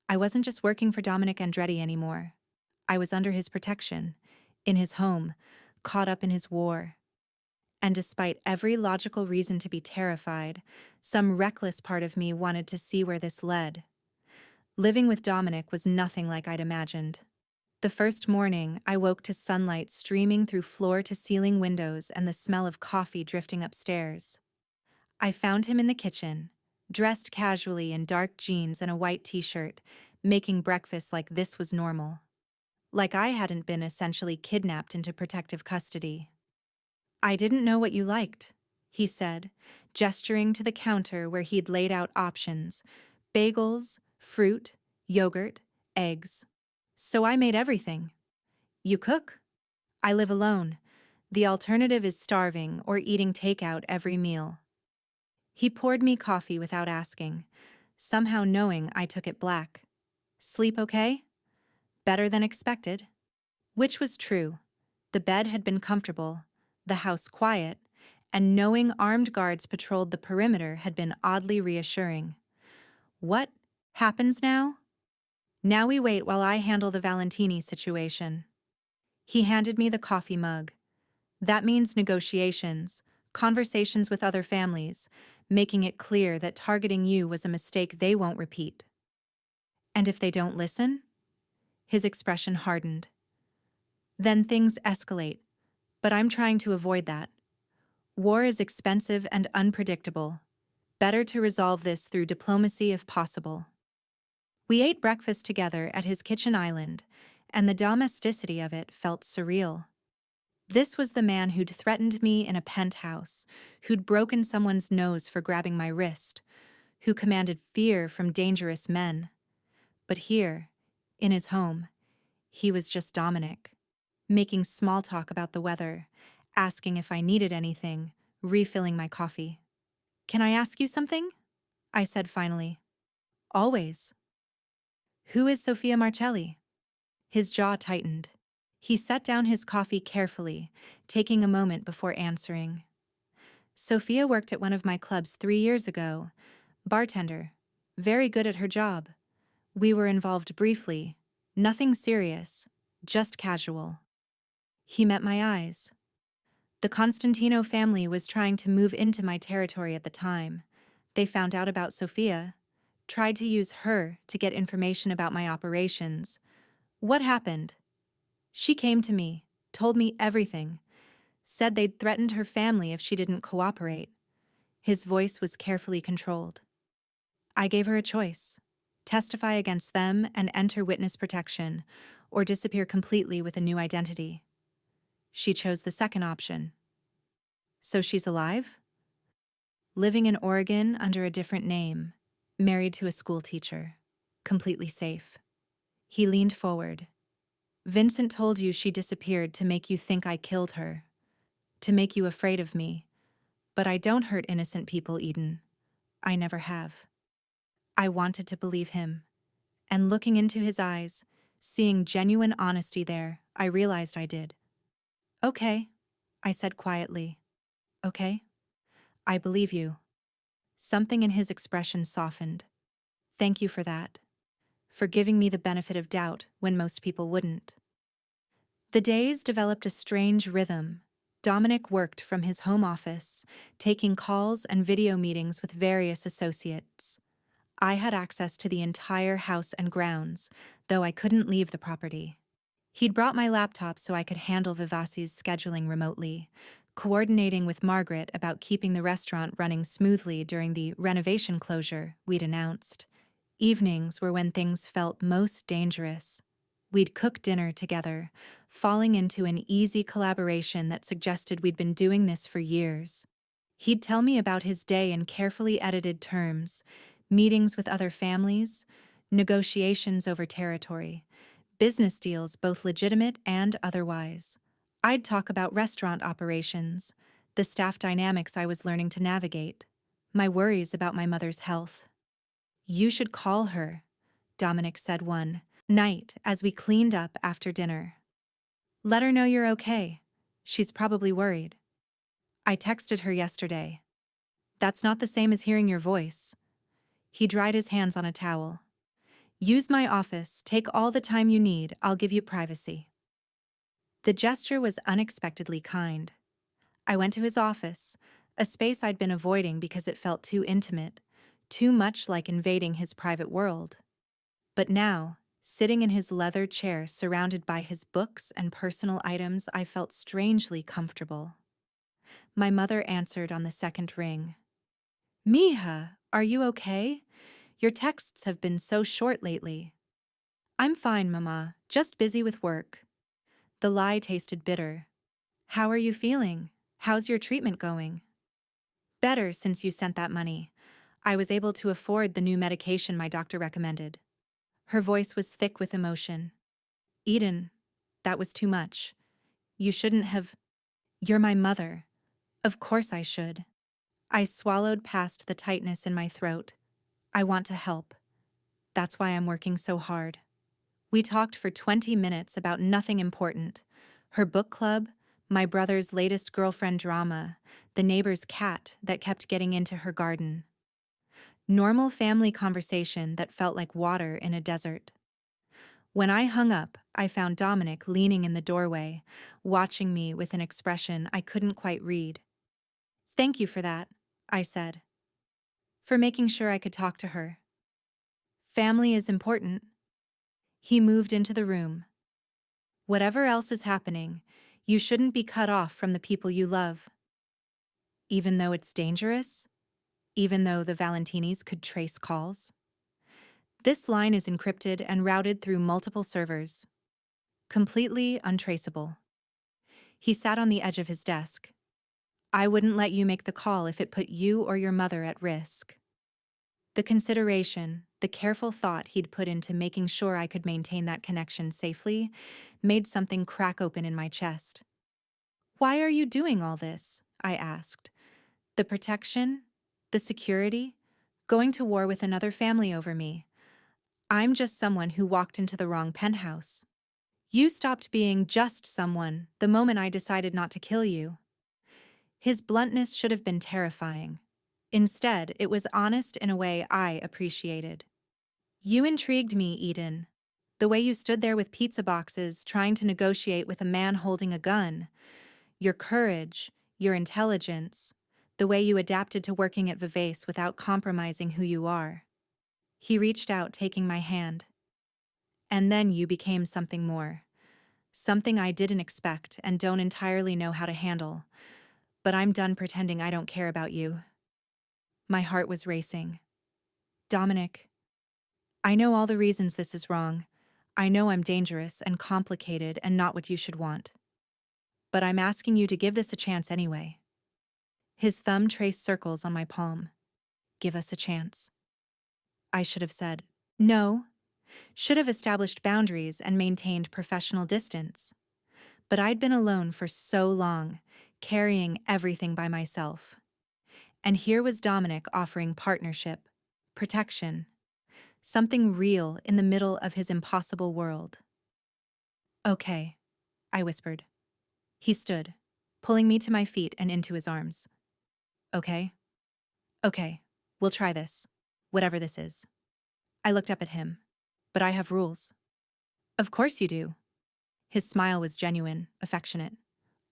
I wasn't just working for Dominic Andretti anymore. I was under his protection, in his home, caught up in his war. And despite every logical reason to be terrified, some reckless part of me wanted to see where this led. Living with Dominic was nothing like I'd imagined. The first morning, I woke to sunlight streaming through floor-to-ceiling windows and the smell of coffee drifting upstairs. I found him in the kitchen, dressed casually in dark jeans and a white t-shirt, making breakfast like this was normal. Like I hadn't been essentially kidnapped into protective custody. I didn't know what you liked, he said, gesturing to the counter where he'd laid out options: bagels, fruit, yogurt, eggs. So I made everything. You cook? I live alone. The alternative is starving or eating takeout every meal. He poured me coffee without asking, somehow knowing I took it black. Sleep okay? Better than expected. Which was true. The bed had been comfortable, the house quiet, and knowing armed guards patrolled the perimeter had been oddly reassuring. What happens now? Now we wait while I handle the Valentini situation. He handed me the coffee mug. That means negotiations, conversations with other families, making it clear that targeting you was a mistake they won't repeat. And if they don't listen? His expression hardened. Then things escalate, but I'm trying to avoid that. War is expensive and unpredictable. Better to resolve this through diplomacy if possible. We ate breakfast together at his kitchen island, and the domesticity of it felt surreal. This was the man who'd threatened me in a penthouse, who'd broken someone's nose for grabbing my wrist, who commanded fear from dangerous men. But here, in his home, he was just Dominic, making small talk about the weather, asking if I needed anything, refilling my coffee. "Can I ask you something?" I said finally. "Always." "Who is Sofia Marcelli?" His jaw tightened. He set down his coffee carefully, taking a moment before answering. "Sophia worked at one of my clubs 3 years ago. Bartender. Very good at her job. We were involved briefly. Nothing serious. Just casual." He met my eyes. The Constantino family was trying to move into my territory at the time. They found out about Sophia, tried to use her to get information about my operations. What happened? She came to me, told me everything, said they'd threatened her family if she didn't cooperate. His voice was carefully controlled. I gave her a choice: testify against them and enter witness protection, or disappear completely with a new identity. She chose the second option. So she's alive? Living in Oregon under a different name, married to a school teacher, completely safe. He leaned forward. "Vincent told you she disappeared to make you think I killed her, to make you afraid of me. But I don't hurt innocent people, Eden. I never have." I wanted to believe him, and looking into his eyes, seeing genuine honesty there, I realized I did. "Okay," I said quietly. "Okay? I believe you." Something in his expression softened. "Thank you for that. For giving me the benefit of doubt when most people wouldn't." The days developed a strange rhythm. Dominic worked from his home office, taking calls and video meetings with various associates. I had access to the entire house and grounds, though I couldn't leave the property. He'd brought my laptop so I could handle Vivasi's scheduling remotely, coordinating with Margaret about keeping the restaurant running smoothly during the renovation closure we'd announced. Evenings were when things felt most dangerous. We'd cook dinner together, falling into an easy collaboration that suggested we'd been doing this for years. He'd tell me about his day in carefully edited terms, meetings with other families, negotiations over territory, business deals both legitimate and otherwise. I'd talk about restaurant operations, the staff dynamics I was learning to navigate, my worries about my mother's health. "You should call her," Dominic said one night as we cleaned up after dinner. "Let her know you're okay. She's probably worried." "I texted her yesterday." "That's not the same as hearing your voice." He dried his hands on a towel. "Use my office, take all the time you need, I'll give you privacy." The gesture was unexpectedly kind. I went to his office, a space I'd been avoiding because it felt too intimate, too much like invading his private world. But now, sitting in his leather chair surrounded by his books and personal items, I felt strangely comfortable. My mother answered on the second ring. "Mija, are you okay? Your texts have been so short lately." "I'm fine, Mama, just busy with work." The lie tasted bitter. "How are you feeling? How's your treatment going?" "Better since you sent that money. I was able to afford the new medication my doctor recommended." Her voice was thick with emotion. "Eden, that was too much. You shouldn't have." "You're my mother. Of course I should." I swallowed past the tightness in my throat. "I want to help. That's why I'm working so hard." We talked for 20 minutes about nothing important. Her book club, my brother's latest girlfriend drama, the neighbor's cat that kept getting into her garden. Normal family conversation that felt like water in a desert. When I hung up, I found Dominic leaning in the doorway, watching me with an expression I couldn't quite read. "Thank you for that," I said. "For making sure I could talk to her. Family is important." He moved into the room. Whatever else is happening, you shouldn't be cut off from the people you love. Even though it's dangerous? Even though the Valentinis could trace calls? This line is encrypted and routed through multiple servers. Completely untraceable. He sat on the edge of his desk. I wouldn't let you make the call if it put you or your mother at risk. The consideration, the careful thought he'd put into making sure I could maintain that connection safely, made something crack open in my chest. Why are you doing all this? I asked. The protection? The security? Going to war with another family over me? I'm just someone who walked into the wrong penthouse. You stopped being just someone the moment I decided not to kill you. His bluntness should have been terrifying. Instead, it was honest in a way I appreciated. You intrigued me, Eden. The way you stood there with pizza boxes trying to negotiate with a man holding a gun. Your courage, your intelligence, the way you adapted to working at Vivace without compromising who you are. He reached out, taking my hand. And then you became something more. Something I didn't expect and don't entirely know how to handle. But I'm done pretending I don't care about you. My heart was racing. Dominic, I know all the reasons this is wrong. I know I'm dangerous and complicated and not what you should want. But I'm asking you to give this a chance anyway. His thumb traced circles on my palm. Give us a chance. I should have said, no. Should have established boundaries and maintained professional distance. But I'd been alone for so long, carrying everything by myself. And here was Dominic offering partnership, protection, something real in the middle of his impossible world. Okay, I whispered. He stood, pulling me to my feet and into his arms. Okay? Okay, we'll try this, whatever this is. I looked up at him. But I have rules. Of course you do. His smile was genuine, affectionate.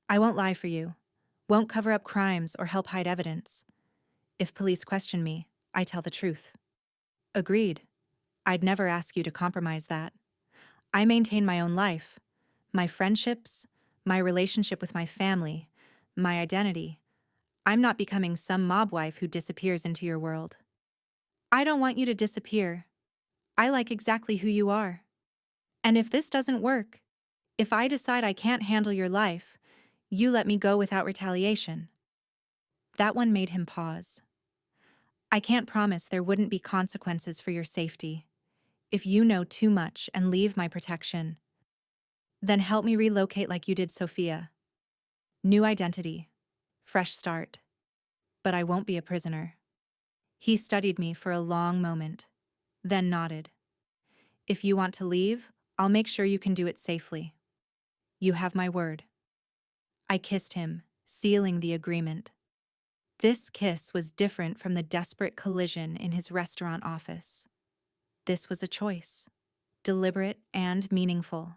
I won't lie for you. Won't cover up crimes or help hide evidence. If police question me, I tell the truth. Agreed. I'd never ask you to compromise that. I maintain my own life, my friendships, my relationship with my family, my identity. I'm not becoming some mob wife who disappears into your world. I don't want you to disappear. I like exactly who you are. And if this doesn't work, if I decide I can't handle your life, you let me go without retaliation. That one made him pause. I can't promise there wouldn't be consequences for your safety. If you know too much and leave my protection, then help me relocate like you did Sophia. New identity. Fresh start. But I won't be a prisoner. He studied me for a long moment, then nodded. If you want to leave, I'll make sure you can do it safely. You have my word. I kissed him, sealing the agreement. This kiss was different from the desperate collision in his restaurant office. This was a choice, deliberate and meaningful.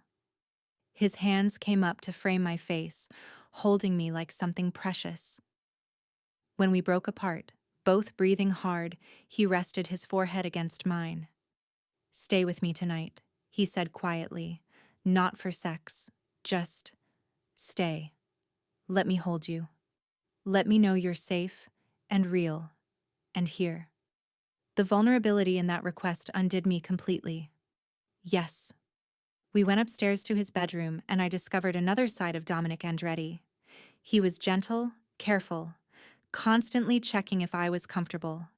His hands came up to frame my face, holding me like something precious. When we broke apart, both breathing hard, he rested his forehead against mine. Stay with me tonight, he said quietly, not for sex, just stay. Let me hold you. Let me know you're safe and real and here. The vulnerability in that request undid me completely. Yes. We went upstairs to his bedroom and I discovered another side of Dominic Andretti. He was gentle, careful, constantly checking if I was comfortable.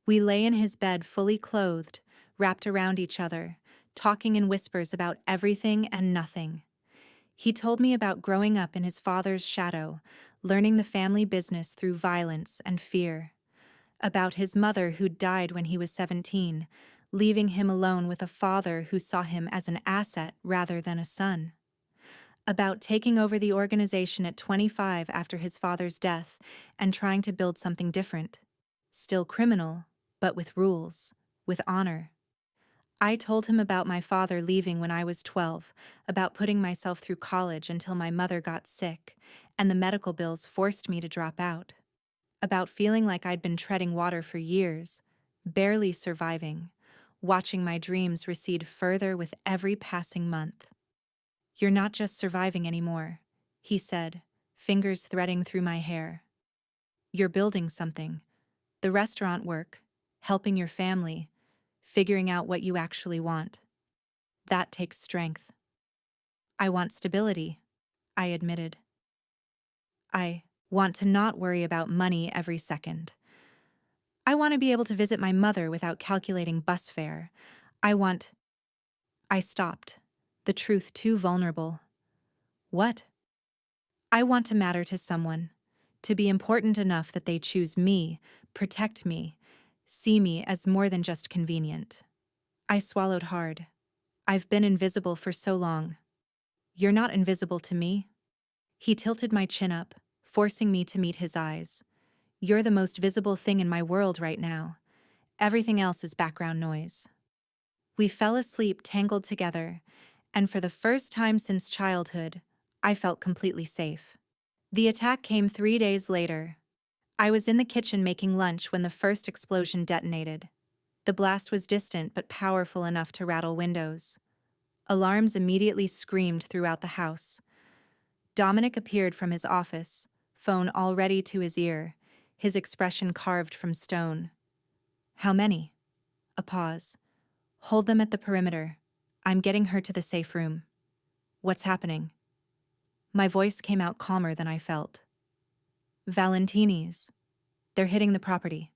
We lay in his bed fully clothed, wrapped around each other, talking in whispers about everything and nothing. He told me about growing up in his father's shadow, learning the family business through violence and fear. About his mother who died when he was 17, leaving him alone with a father who saw him as an asset rather than a son. About taking over the organization at 25 after his father's death and trying to build something different. Still criminal, but with rules, with honor. I told him about my father leaving when I was 12, about putting myself through college until my mother got sick, and the medical bills forced me to drop out. About feeling like I'd been treading water for years, barely surviving, watching my dreams recede further with every passing month. You're not just surviving anymore, he said, fingers threading through my hair. You're building something. The restaurant work, helping your family, figuring out what you actually want. That takes strength. I want stability, I admitted. I want to not worry about money every second. I want to be able to visit my mother without calculating bus fare. I stopped, the truth too vulnerable. What? I want to matter to someone, to be important enough that they choose me, protect me, see me as more than just convenient. I swallowed hard. I've been invisible for so long. You're not invisible to me. He tilted my chin up, forcing me to meet his eyes. You're the most visible thing in my world right now. Everything else is background noise. We fell asleep tangled together, and for the first time since childhood, I felt completely safe. The attack came 3 days later. I was in the kitchen making lunch when the first explosion detonated. The blast was distant but powerful enough to rattle windows. Alarms immediately screamed throughout the house. Dominic appeared from his office, phone already to his ear, his expression carved from stone. How many? A pause. Hold them at the perimeter. I'm getting her to the safe room. What's happening? My voice came out calmer than I felt. Valentini's. They're hitting the property.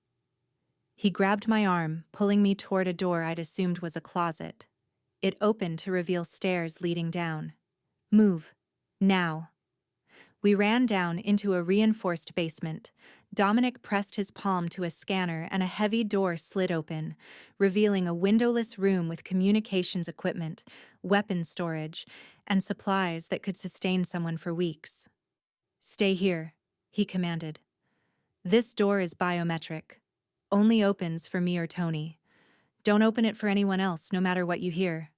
He grabbed my arm, pulling me toward a door I'd assumed was a closet. It opened to reveal stairs leading down. Move. Now. We ran down into a reinforced basement. Dominic pressed his palm to a scanner and a heavy door slid open, revealing a windowless room with communications equipment, weapon storage, and supplies that could sustain someone for weeks. Stay here, he commanded. This door is biometric. Only opens for me or Tony. Don't open it for anyone else, no matter what you hear.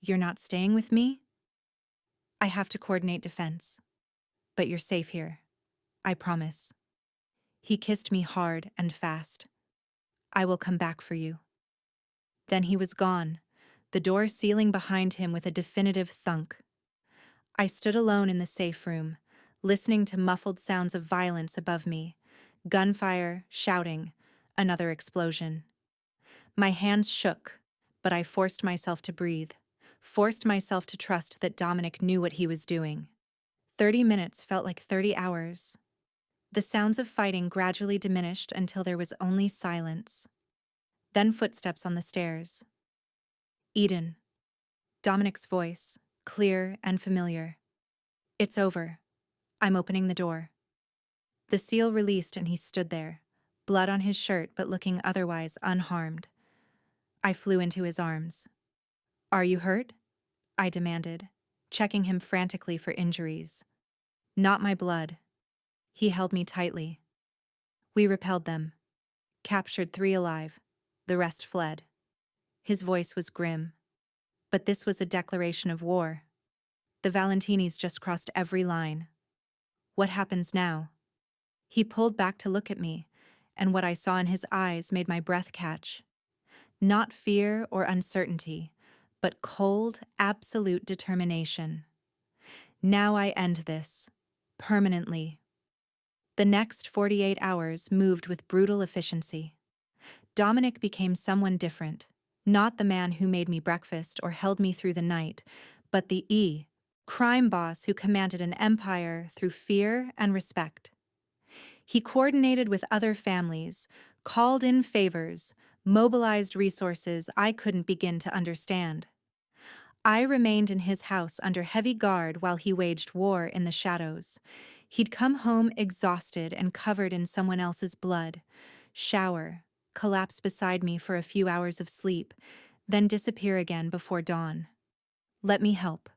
You're not staying with me? I have to coordinate defense. But you're safe here. I promise. He kissed me hard and fast. I will come back for you. Then he was gone, the door sealing behind him with a definitive thunk. I stood alone in the safe room, listening to muffled sounds of violence above me. Gunfire, shouting, another explosion. My hands shook, but I forced myself to breathe, forced myself to trust that Dominic knew what he was doing. 30 minutes felt like 30 hours. The sounds of fighting gradually diminished until there was only silence. Then footsteps on the stairs. Eden. Dominic's voice, clear and familiar. It's over. I'm opening the door. The seal released and he stood there, blood on his shirt but looking otherwise unharmed. I flew into his arms. Are you hurt? I demanded, checking him frantically for injuries. Not my blood. He held me tightly. We repelled them. Captured 3 alive. The rest fled. His voice was grim. But this was a declaration of war. The Valentinis just crossed every line. What happens now? He pulled back to look at me, and what I saw in his eyes made my breath catch. Not fear or uncertainty, but cold, absolute determination. Now I end this. Permanently. The next 48 hours moved with brutal efficiency. Dominic became someone different, not the man who made me breakfast or held me through the night, but the crime boss who commanded an empire through fear and respect. He coordinated with other families, called in favors, mobilized resources I couldn't begin to understand. I remained in his house under heavy guard while he waged war in the shadows. He'd come home exhausted and covered in someone else's blood, shower, collapse beside me for a few hours of sleep, then disappear again before dawn. Let me help,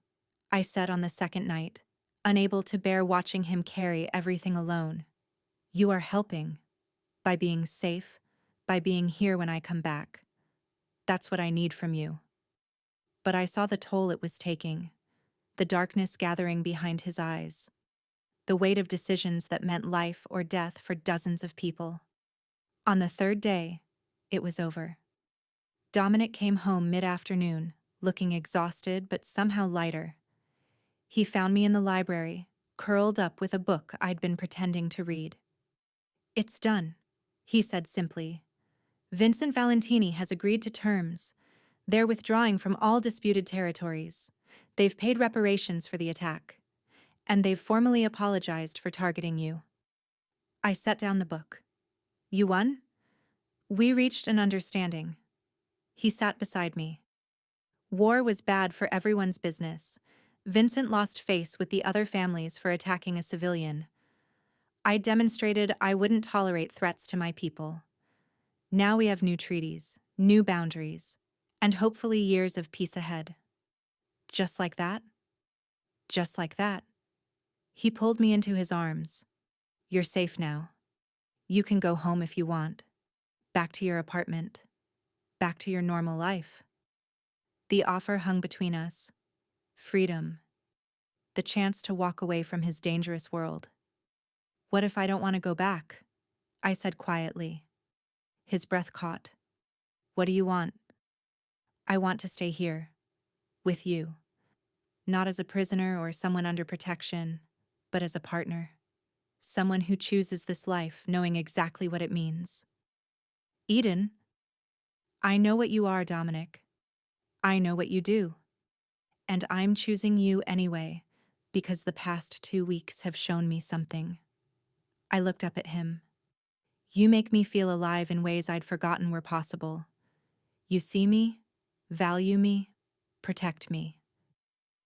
I said on the second night, unable to bear watching him carry everything alone. You are helping. By being safe, by being here when I come back. That's what I need from you. But I saw the toll it was taking, the darkness gathering behind his eyes, the weight of decisions that meant life or death for dozens of people. On the 3rd day, it was over. Dominic came home mid-afternoon, looking exhausted but somehow lighter. He found me in the library, curled up with a book I'd been pretending to read. "It's done," he said simply. "Vincent Valentini has agreed to terms. They're withdrawing from all disputed territories. They've paid reparations for the attack. And they've formally apologized for targeting you." I set down the book. "You won? We reached an understanding." He sat beside me. War was bad for everyone's business. Vincent lost face with the other families for attacking a civilian. I demonstrated I wouldn't tolerate threats to my people. Now we have new treaties, new boundaries, and hopefully years of peace ahead. Just like that? Just like that. He pulled me into his arms. "You're safe now. You can go home if you want. Back to your apartment. Back to your normal life." The offer hung between us. Freedom. The chance to walk away from his dangerous world. "What if I don't want to go back?" I said quietly. His breath caught. "What do you want?" "I want to stay here. With you. Not as a prisoner or someone under protection, but as a partner. Someone who chooses this life knowing exactly what it means." "Eden, I know what you are, Dominic. I know what you do. And I'm choosing you anyway, because the past 2 weeks have shown me something." I looked up at him. "You make me feel alive in ways I'd forgotten were possible. You see me, value me, protect me.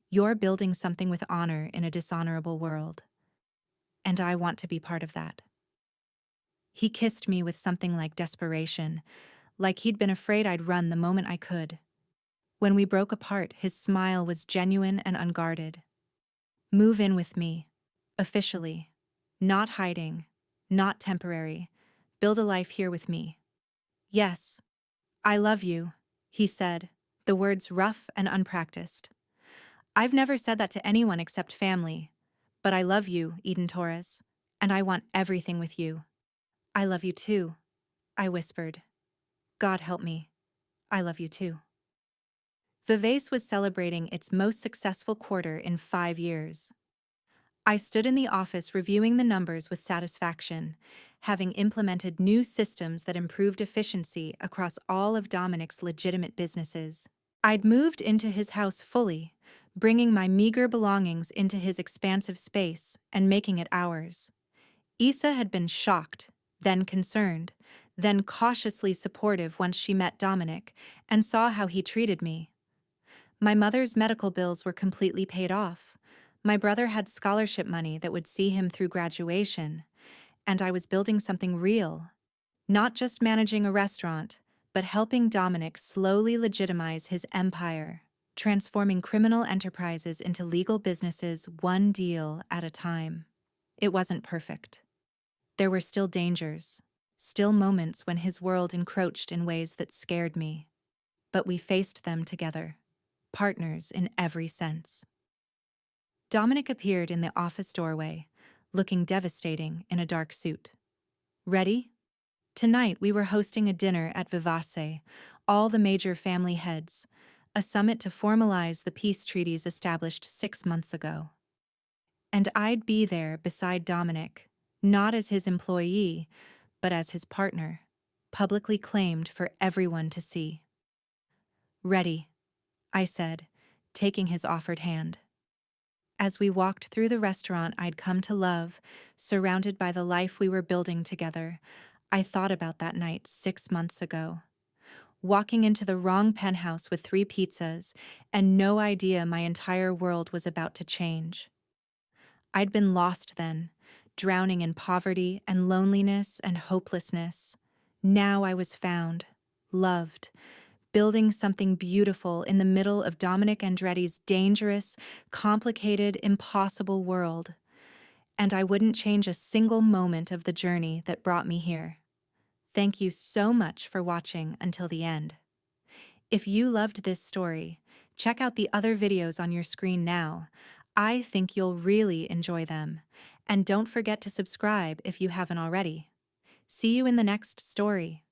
You're building something with honor in a dishonorable world. And I want to be part of that." He kissed me with something like desperation, like he'd been afraid I'd run the moment I could. When we broke apart, his smile was genuine and unguarded. "Move in with me. Officially. Not hiding. Not temporary. Build a life here with me." "Yes. I love you," he said, the words rough and unpracticed. "I've never said that to anyone except family. But I love you, Eden Torres, and I want everything with you." "I love you too," I whispered. "God help me. I love you too." Vivace was celebrating its most successful quarter in 5 years. I stood in the office reviewing the numbers with satisfaction, having implemented new systems that improved efficiency across all of Dominic's legitimate businesses. I'd moved into his house fully, bringing my meager belongings into his expansive space and making it ours. Issa had been shocked, then concerned, then cautiously supportive once she met Dominic and saw how he treated me. My mother's medical bills were completely paid off. My brother had scholarship money that would see him through graduation, and I was building something real. Not just managing a restaurant, but helping Dominic slowly legitimize his empire, transforming criminal enterprises into legal businesses one deal at a time. It wasn't perfect. There were still dangers, still moments when his world encroached in ways that scared me. But we faced them together, partners in every sense. Dominic appeared in the office doorway, looking devastating in a dark suit. "Ready?" Tonight we were hosting a dinner at Vivace, all the major family heads, a summit to formalize the peace treaties established 6 months ago. And I'd be there beside Dominic, not as his employee, but as his partner, publicly claimed for everyone to see. "Ready," I said, taking his offered hand. As we walked through the restaurant I'd come to love, surrounded by the life we were building together, I thought about that night 6 months ago. Walking into the wrong penthouse with 3 pizzas and no idea my entire world was about to change. I'd been lost then, drowning in poverty and loneliness and hopelessness. Now I was found, loved, building something beautiful in the middle of Dominic Andretti's dangerous, complicated, impossible world. And I wouldn't change a single moment of the journey that brought me here. Thank you so much for watching until the end. If you loved this story, check out the other videos on your screen now. I think you'll really enjoy them. And don't forget to subscribe if you haven't already. See you in the next story.